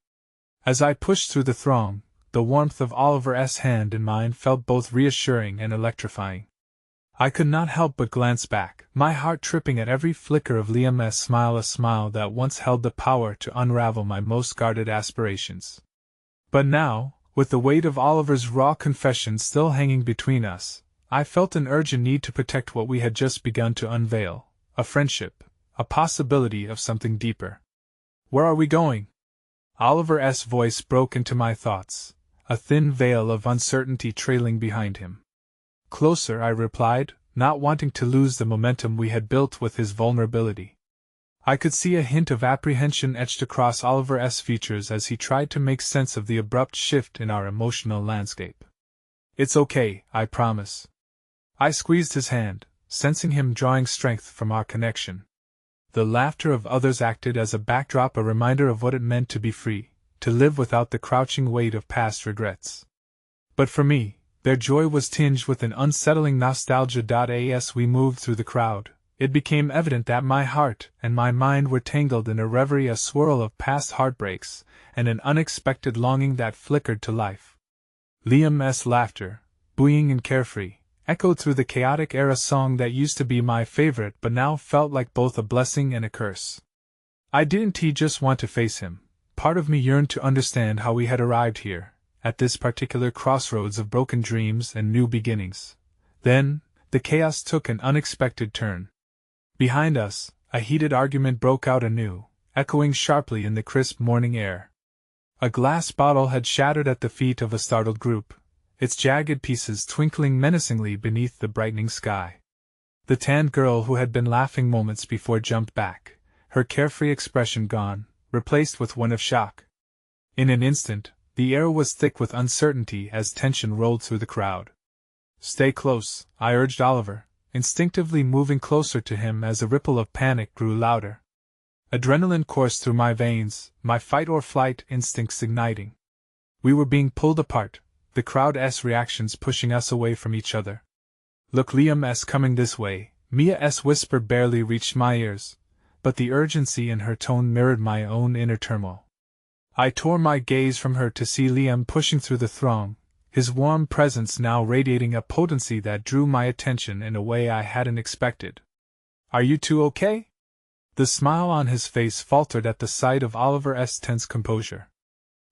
As I pushed through the throng, the warmth of Oliver's hand in mine felt both reassuring and electrifying. I could not help but glance back, my heart tripping at every flicker of Liam's smile, a smile that once held the power to unravel my most guarded aspirations. But now, with the weight of Oliver's raw confession still hanging between us, I felt an urgent need to protect what we had just begun to unveil, a friendship, a possibility of something deeper. Where are we going? Oliver's voice broke into my thoughts, a thin veil of uncertainty trailing behind him. Closer, I replied, not wanting to lose the momentum we had built with his vulnerability. I could see a hint of apprehension etched across Oliver's features as he tried to make sense of the abrupt shift in our emotional landscape. It's okay, I promise. I squeezed his hand, sensing him drawing strength from our connection. The laughter of others acted as a backdrop, a reminder of what it meant to be free, to live without the crouching weight of past regrets. But for me, their joy was tinged with an unsettling nostalgia. As we moved through the crowd, it became evident that my heart and my mind were tangled in a reverie, a swirl of past heartbreaks, and an unexpected longing that flickered to life. Liam's laughter, buoying and carefree, echoed through the chaotic air, a song that used to be my favorite but now felt like both a blessing and a curse. I didn't just want to face him. Part of me yearned to understand how we had arrived here, at this particular crossroads of broken dreams and new beginnings. Then, the chaos took an unexpected turn. Behind us, a heated argument broke out anew, echoing sharply in the crisp morning air. A glass bottle had shattered at the feet of a startled group, its jagged pieces twinkling menacingly beneath the brightening sky. The tanned girl who had been laughing moments before jumped back, her carefree expression gone, replaced with one of shock. In an instant, the air was thick with uncertainty as tension rolled through the crowd. Stay close, I urged Oliver, instinctively moving closer to him as a ripple of panic grew louder. Adrenaline coursed through my veins, my fight-or-flight instincts igniting. We were being pulled apart, the crowd's reactions pushing us away from each other. Look, Liam's coming this way, Mia's whisper barely reached my ears, but the urgency in her tone mirrored my own inner turmoil. I tore my gaze from her to see Liam pushing through the throng, his warm presence now radiating a potency that drew my attention in a way I hadn't expected. Are you two okay? The smile on his face faltered at the sight of Oliver's tense composure.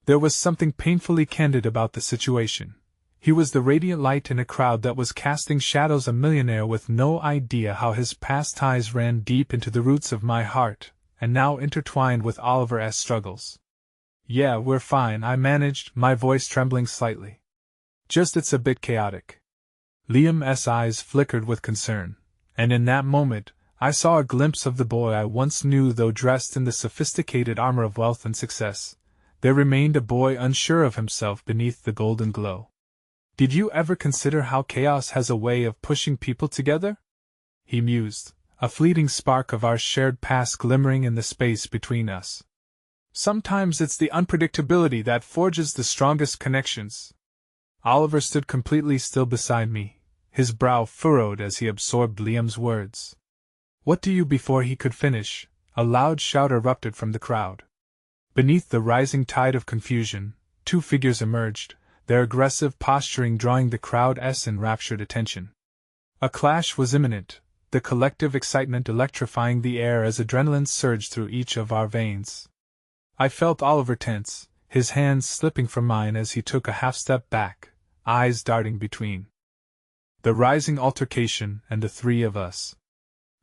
There was something painfully candid about the situation. He was the radiant light in a crowd that was casting shadows, a millionaire with no idea how his past ties ran deep into the roots of my heart, and now intertwined with Oliver's struggles. "Yeah, we're fine," I managed, my voice trembling slightly. "Just it's a bit chaotic." Liam's eyes flickered with concern, and in that moment, I saw a glimpse of the boy I once knew. Though dressed in the sophisticated armor of wealth and success, there remained a boy unsure of himself beneath the golden glow. "Did you ever consider how chaos has a way of pushing people together?" he mused, a fleeting spark of our shared past glimmering in the space between us. "Sometimes it's the unpredictability that forges the strongest connections." Oliver stood completely still beside me, his brow furrowed as he absorbed Liam's words. "What do you?" Before he could finish, a loud shout erupted from the crowd. Beneath the rising tide of confusion, two figures emerged, their aggressive posturing drawing the crowd's enraptured attention. A clash was imminent, the collective excitement electrifying the air as adrenaline surged through each of our veins. I felt Oliver tense, his hands slipping from mine as he took a half-step back, eyes darting between the rising altercation and the three of us.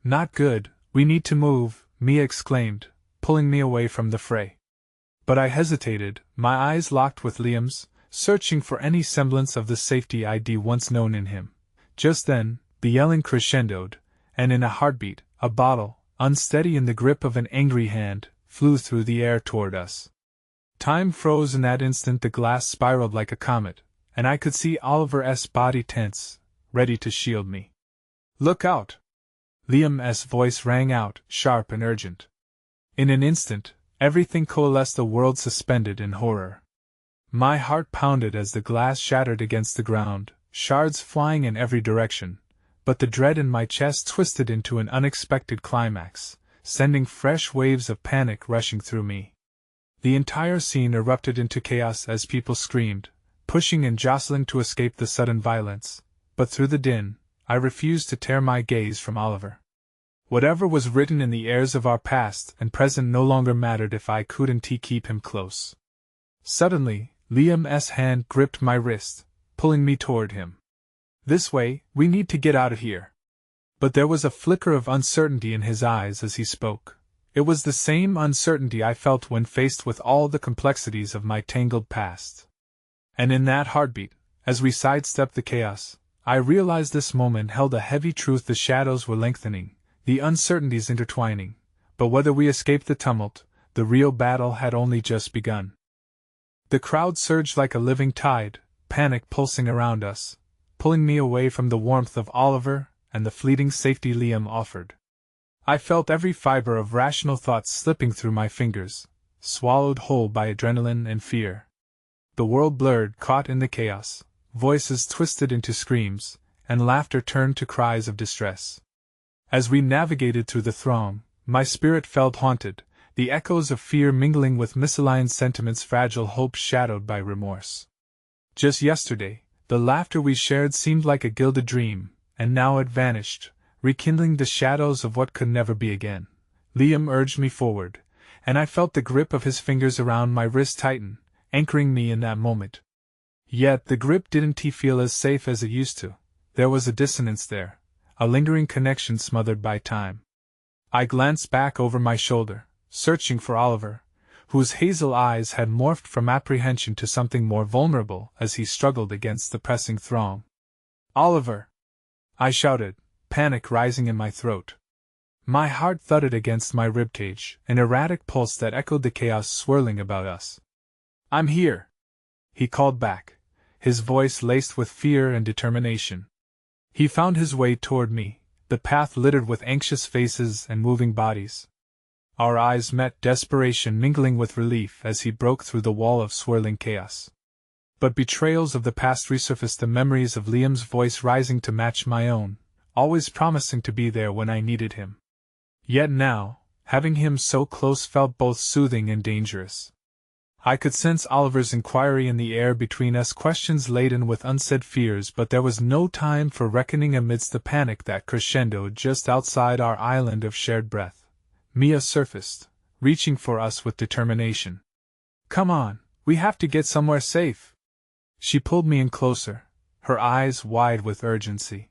"Not good, we need to move," Mia exclaimed, pulling me away from the fray. But I hesitated, my eyes locked with Liam's, searching for any semblance of the safety I'd once known in him. Just then, the yelling crescendoed, and in a heartbeat, a bottle, unsteady in the grip of an angry hand, flew through the air toward us. Time froze in that instant. The glass spiraled like a comet, and I could see Oliver's body tense, ready to shield me. "Look out!" Liam's voice rang out, sharp and urgent. In an instant, everything coalesced, a world suspended in horror. My heart pounded as the glass shattered against the ground, shards flying in every direction, but the dread in my chest twisted into an unexpected climax, sending fresh waves of panic rushing through me. The entire scene erupted into chaos as people screamed, pushing and jostling to escape the sudden violence, but through the din, I refused to tear my gaze from Oliver. Whatever was written in the airs of our past and present no longer mattered if I couldn't keep him close. Suddenly, Liam's hand gripped my wrist, pulling me toward him. "This way, we need to get out of here." But there was a flicker of uncertainty in his eyes as he spoke. It was the same uncertainty I felt when faced with all the complexities of my tangled past. And in that heartbeat, as we sidestepped the chaos, I realized this moment held a heavy truth. The shadows were lengthening, the uncertainties intertwining, but whether we escaped the tumult, the real battle had only just begun. The crowd surged like a living tide, panic pulsing around us, pulling me away from the warmth of Oliver and the fleeting safety Liam offered. I felt every fiber of rational thought slipping through my fingers, swallowed whole by adrenaline and fear. The world blurred, caught in the chaos, voices twisted into screams, and laughter turned to cries of distress. As we navigated through the throng, my spirit felt haunted, the echoes of fear mingling with misaligned sentiments, fragile hopes shadowed by remorse. Just yesterday, the laughter we shared seemed like a gilded dream, and now it vanished, rekindling the shadows of what could never be again. Liam urged me forward, and I felt the grip of his fingers around my wrist tighten, anchoring me in that moment. Yet the grip didn't feel as safe as it used to. There was a dissonance there, a lingering connection smothered by time. I glanced back over my shoulder, searching for Oliver, whose hazel eyes had morphed from apprehension to something more vulnerable as he struggled against the pressing throng. "Oliver!" I shouted, panic rising in my throat. My heart thudded against my ribcage, an erratic pulse that echoed the chaos swirling about us. "I'm here," he called back, his voice laced with fear and determination. He found his way toward me, the path littered with anxious faces and moving bodies. Our eyes met, desperation mingling with relief as he broke through the wall of swirling chaos. But betrayals of the past resurfaced, the memories of Liam's voice rising to match my own, always promising to be there when I needed him. Yet now, having him so close felt both soothing and dangerous. I could sense Oliver's inquiry in the air between us, questions laden with unsaid fears, but there was no time for reckoning amidst the panic that crescendoed just outside our island of shared breath. Mia surfaced, reaching for us with determination. "Come on, we have to get somewhere safe." She pulled me in closer, her eyes wide with urgency.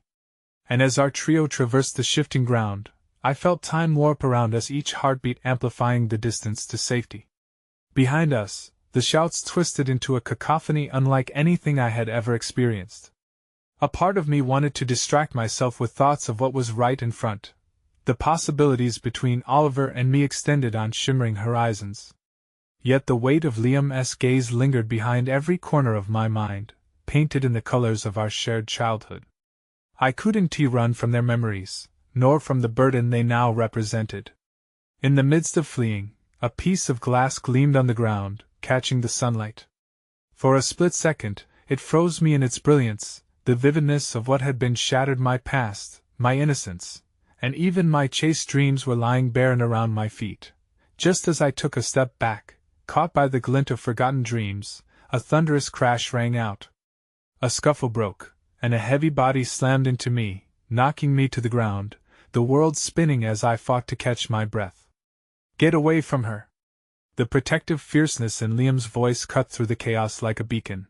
And as our trio traversed the shifting ground, I felt time warp around us, each heartbeat amplifying the distance to safety. Behind us, the shouts twisted into a cacophony unlike anything I had ever experienced. A part of me wanted to distract myself with thoughts of what was right in front. The possibilities between Oliver and me extended on shimmering horizons. Yet the weight of Liam's gaze lingered behind every corner of my mind, painted in the colors of our shared childhood. I couldn't run from their memories, nor from the burden they now represented. In the midst of fleeing, a piece of glass gleamed on the ground, catching the sunlight. For a split second, it froze me in its brilliance, the vividness of what had been shattered. My past, my innocence, and even my chaste dreams were lying bare and around my feet. Just as I took a step back, caught by the glint of forgotten dreams, a thunderous crash rang out. A scuffle broke, and a heavy body slammed into me, knocking me to the ground, the world spinning as I fought to catch my breath. "Get away from her!" The protective fierceness in Liam's voice cut through the chaos like a beacon.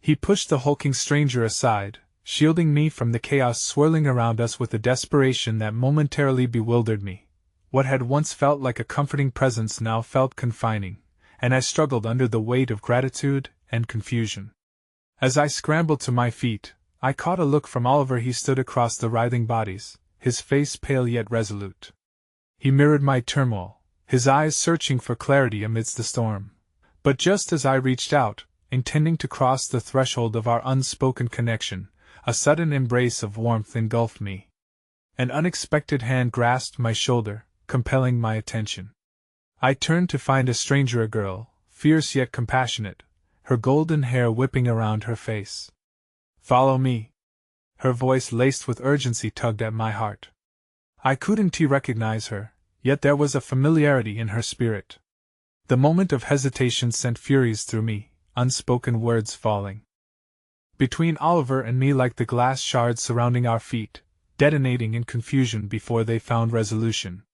He pushed the hulking stranger aside, shielding me from the chaos swirling around us with a desperation that momentarily bewildered me. What had once felt like a comforting presence now felt confining, and I struggled under the weight of gratitude and confusion. As I scrambled to my feet, I caught a look from Oliver. He stood across the writhing bodies, his face pale yet resolute. He mirrored my turmoil, his eyes searching for clarity amidst the storm. But just as I reached out, intending to cross the threshold of our unspoken connection, a sudden embrace of warmth engulfed me. An unexpected hand grasped my shoulder, compelling my attention. I turned to find a stranger, a girl, fierce yet compassionate, her golden hair whipping around her face. "Follow me." Her voice, laced with urgency, tugged at my heart. I couldn't recognize her, yet there was a familiarity in her spirit. The moment of hesitation sent furies through me, unspoken words falling between Oliver and me like the glass shards surrounding our feet, detonating in confusion before they found resolution.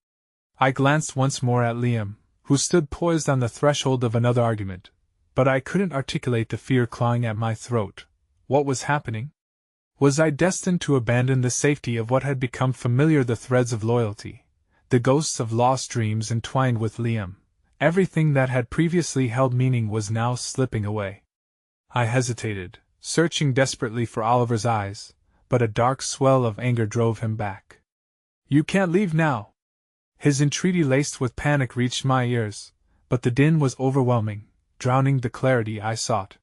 I glanced once more at Liam, who stood poised on the threshold of another argument, but I couldn't articulate the fear clawing at my throat. What was happening? Was I destined to abandon the safety of what had become familiar, the threads of loyalty, the ghosts of lost dreams entwined with Liam? Everything that had previously held meaning was now slipping away. I hesitated, searching desperately for Oliver's eyes, but a dark swell of anger drove him back. "You can't leave now!" His entreaty, laced with panic, reached my ears, but the din was overwhelming, drowning the clarity I sought.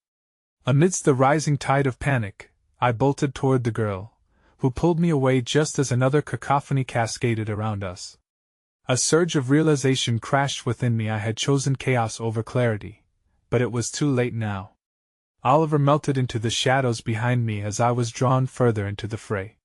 Amidst the rising tide of panic, I bolted toward the girl, who pulled me away just as another cacophony cascaded around us. A surge of realization crashed within me. I had chosen chaos over clarity, but it was too late now. Oliver melted into the shadows behind me as I was drawn further into the fray.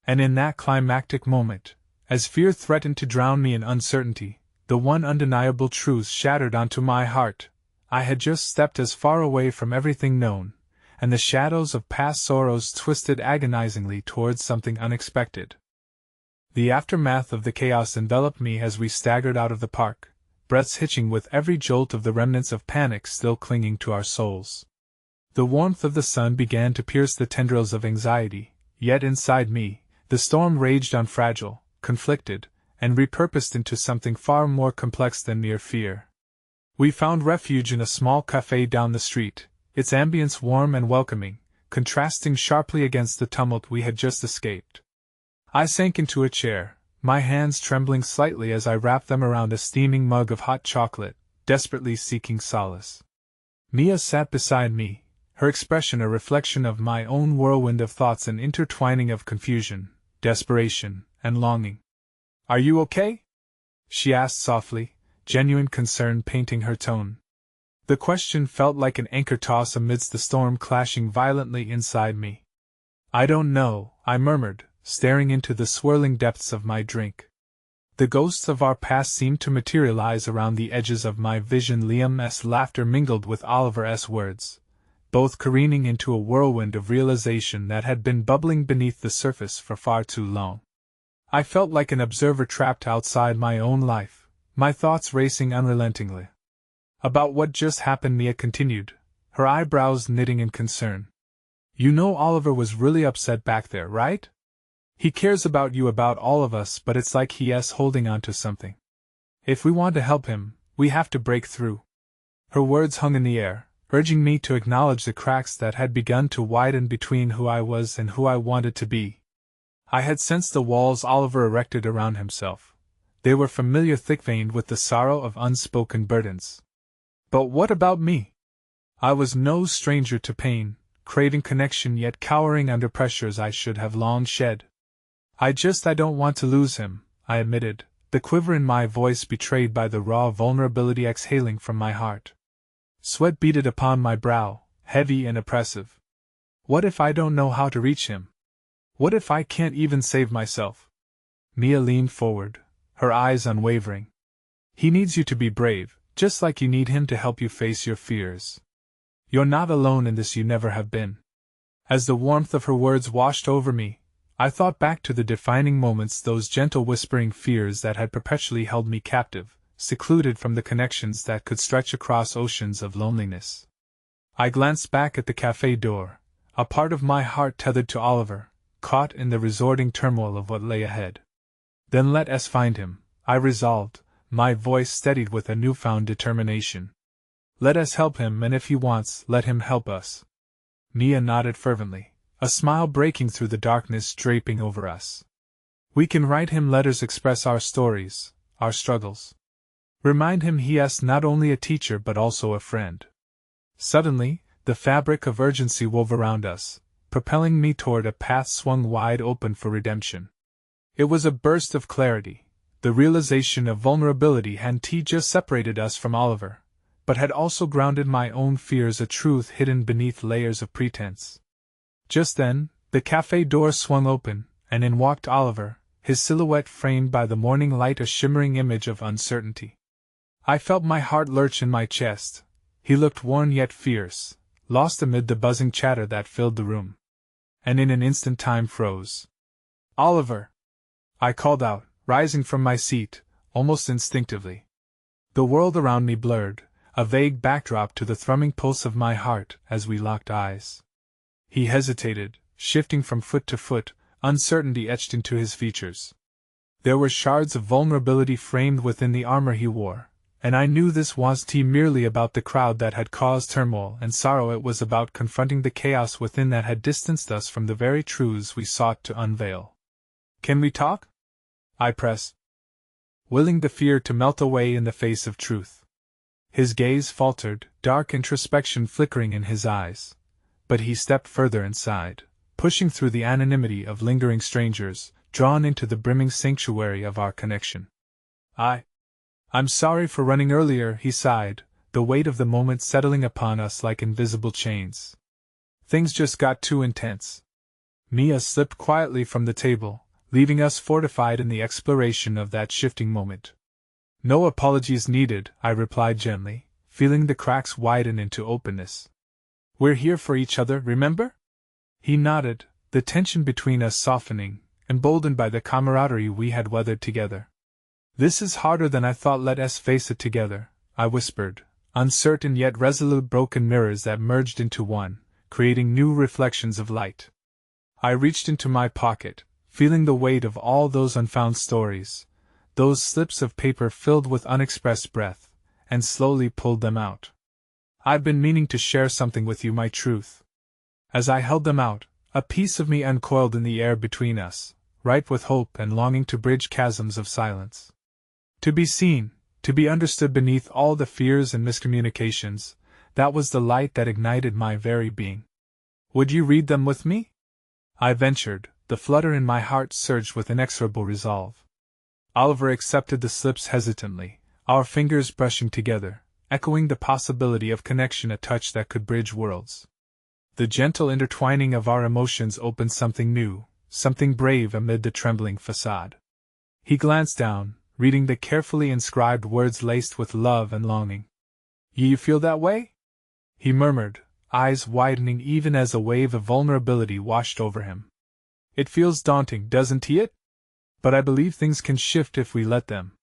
And in that climactic moment, as fear threatened to drown me in uncertainty, the one undeniable truth shattered onto my heart. I had just stepped as far away from everything known, and the shadows of past sorrows twisted agonizingly towards something unexpected. The aftermath of the chaos enveloped me as we staggered out of the park, breaths hitching with every jolt of the remnants of panic still clinging to our souls. The warmth of the sun began to pierce the tendrils of anxiety, yet inside me, the storm raged on, fragile, conflicted, and repurposed into something far more complex than mere fear. We found refuge in a small café down the street, its ambience warm and welcoming, contrasting sharply against the tumult we had just escaped. I sank into a chair, my hands trembling slightly as I wrapped them around a steaming mug of hot chocolate, desperately seeking solace. Mia sat beside me, her expression a reflection of my own whirlwind of thoughts, an intertwining of confusion, desperation, and longing. "Are you okay?" she asked softly, genuine concern painting her tone. The question felt like an anchor toss amidst the storm clashing violently inside me. "I don't know," I murmured, staring into the swirling depths of my drink. The ghosts of our past seemed to materialize around the edges of my vision. Liam's laughter mingled with Oliver's words, both careening into a whirlwind of realization that had been bubbling beneath the surface for far too long. I felt like an observer trapped outside my own life, my thoughts racing unrelentingly. "About what just happened," Mia continued, her eyebrows knitting in concern. "You know Oliver was really upset back there, right? He cares about you, about all of us, but it's like he's holding on to something. If we want to help him, we have to break through. Her words hung in the air, urging me to acknowledge the cracks that had begun to widen between who I was and who I wanted to be. I had sensed the walls Oliver erected around himself. They were familiar, thick-veined with the sorrow of unspoken burdens. But what about me? I was no stranger to pain, craving connection yet cowering under pressures I should have long shed. I don't want to lose him, I admitted, the quiver in my voice betrayed by the raw vulnerability exhaling from my heart. Sweat beaded upon my brow, heavy and oppressive. What if I don't know how to reach him? What if I can't even save myself? Mia leaned forward, her eyes unwavering. He needs you to be brave, just like you need him to help you face your fears. You're not alone in this, you never have been. As the warmth of her words washed over me, I thought back to the defining moments, those gentle whispering fears that had perpetually held me captive, secluded from the connections that could stretch across oceans of loneliness. I glanced back at the cafe door, a part of my heart tethered to Oliver, caught in the resorting turmoil of what lay ahead. Then let us find him, I resolved, my voice steadied with a newfound determination. Let us help him, and if he wants, let him help us. Mia nodded fervently, a smile breaking through the darkness draping over us. We can write him letters, express our stories, our struggles. Remind him he is not only a teacher but also a friend. Suddenly, the fabric of urgency wove around us, propelling me toward a path swung wide open for redemption. It was a burst of clarity, the realization of vulnerability hadn't just separated us from Oliver, but had also grounded my own fears, a truth hidden beneath layers of pretense. Just then, the cafe door swung open, and in walked Oliver, his silhouette framed by the morning light a shimmering image of uncertainty. I felt my heart lurch in my chest. He looked worn yet fierce, lost amid the buzzing chatter that filled the room. And in an instant time froze. "Oliver!" I called out, rising from my seat, almost instinctively. The world around me blurred, a vague backdrop to the thrumming pulse of my heart as we locked eyes. He hesitated, shifting from foot to foot, uncertainty etched into his features. There were shards of vulnerability framed within the armor he wore, and I knew this wasn't merely about the crowd that had caused turmoil and sorrow, it was about confronting the chaos within that had distanced us from the very truths we sought to unveil. "Can we talk?" I pressed, willing the fear to melt away in the face of truth. His gaze faltered, dark introspection flickering in his eyes, but he stepped further inside, pushing through the anonymity of lingering strangers, drawn into the brimming sanctuary of our connection. I'm sorry for running earlier," he sighed, the weight of the moment settling upon us like invisible chains. "Things just got too intense." Mia slipped quietly from the table, leaving us fortified in the exploration of that shifting moment. "No apologies needed," I replied gently, feeling the cracks widen into openness. "We're here for each other, remember?" He nodded, the tension between us softening, emboldened by the camaraderie we had weathered together. "This is harder than I thought, let us face it together," I whispered, uncertain yet resolute, broken mirrors that merged into one, creating new reflections of light. I reached into my pocket, feeling the weight of all those unfound stories, those slips of paper filled with unexpressed breath, and slowly pulled them out. "I've been meaning to share something with you, my truth." As I held them out, a piece of me uncoiled in the air between us, ripe with hope and longing to bridge chasms of silence. To be seen, to be understood beneath all the fears and miscommunications, that was the light that ignited my very being. "Would you read them with me?" I ventured, the flutter in my heart surged with inexorable resolve. Oliver accepted the slips hesitantly, our fingers brushing together, echoing the possibility of connection, a touch that could bridge worlds. The gentle intertwining of our emotions opened something new, something brave amid the trembling facade. He glanced down, reading the carefully inscribed words laced with love and longing. "You feel that way?" he murmured, eyes widening even as a wave of vulnerability washed over him. "It feels daunting, doesn't it? But I believe things can shift if we let them."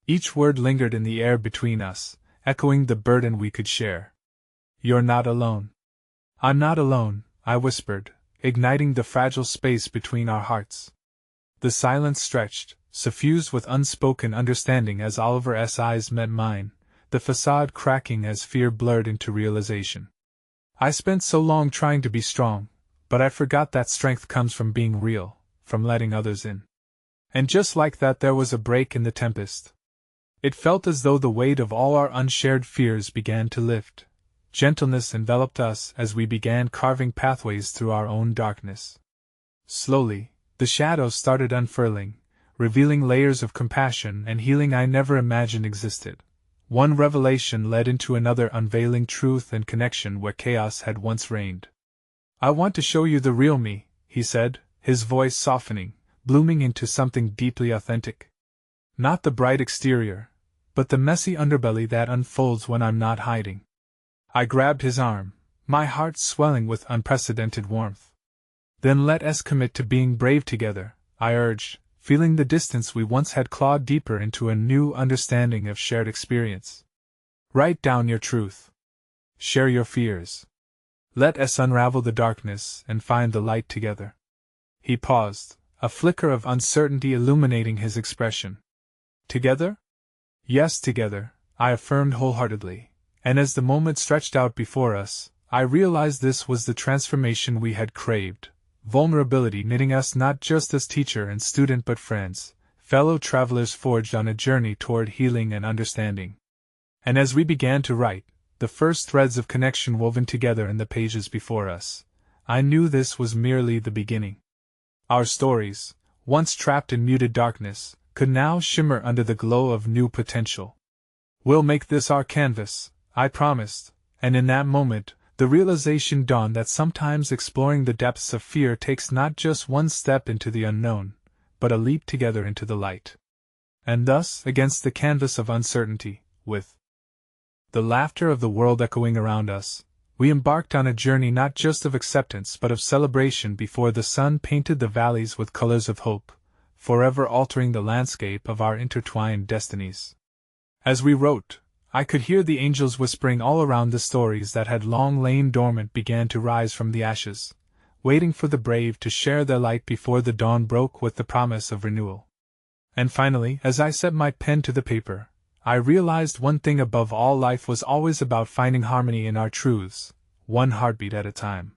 Each word lingered in the air between us, echoing the burden we could share. "You're not alone." "I'm not alone," I whispered, igniting the fragile space between our hearts. The silence stretched, suffused with unspoken understanding as Oliver's eyes met mine, the facade cracking as fear blurred into realization. I spent so long trying to be strong, but I forgot that strength comes from being real, from letting others in. And just like that, there was a break in the tempest. It felt as though the weight of all our unshared fears began to lift. Gentleness enveloped us as we began carving pathways through our own darkness. Slowly, the shadows started unfurling, revealing layers of compassion and healing I never imagined existed. One revelation led into another, unveiling truth and connection where chaos had once reigned. "I want to show you the real me," he said, his voice softening, blooming into something deeply authentic. "Not the bright exterior, but the messy underbelly that unfolds when I'm not hiding." I grabbed his arm, my heart swelling with unprecedented warmth. "Then let us commit to being brave together," I urged, feeling the distance we once had clawed deeper into a new understanding of shared experience. "Write down your truth. Share your fears. Let us unravel the darkness and find the light together." He paused, a flicker of uncertainty illuminating his expression. "Together?" "Yes, together," I affirmed wholeheartedly, and as the moment stretched out before us, I realized this was the transformation we had craved. Vulnerability knitting us not just as teacher and student but friends, fellow travelers forged on a journey toward healing and understanding. And as we began to write, the first threads of connection woven together in the pages before us, I knew this was merely the beginning. Our stories, once trapped in muted darkness, could now shimmer under the glow of new potential. "We'll make this our canvas," I promised, and in that moment, the realization dawned that sometimes exploring the depths of fear takes not just one step into the unknown, but a leap together into the light. And thus, against the canvas of uncertainty, with the laughter of the world echoing around us, we embarked on a journey not just of acceptance but of celebration before the sun painted the valleys with colors of hope, forever altering the landscape of our intertwined destinies. As we wrote, I could hear the angels whispering all around. The stories that had long lain dormant began to rise from the ashes, waiting for the brave to share their light before the dawn broke with the promise of renewal. And finally, as I set my pen to the paper, I realized one thing above all: life was always about finding harmony in our truths, one heartbeat at a time.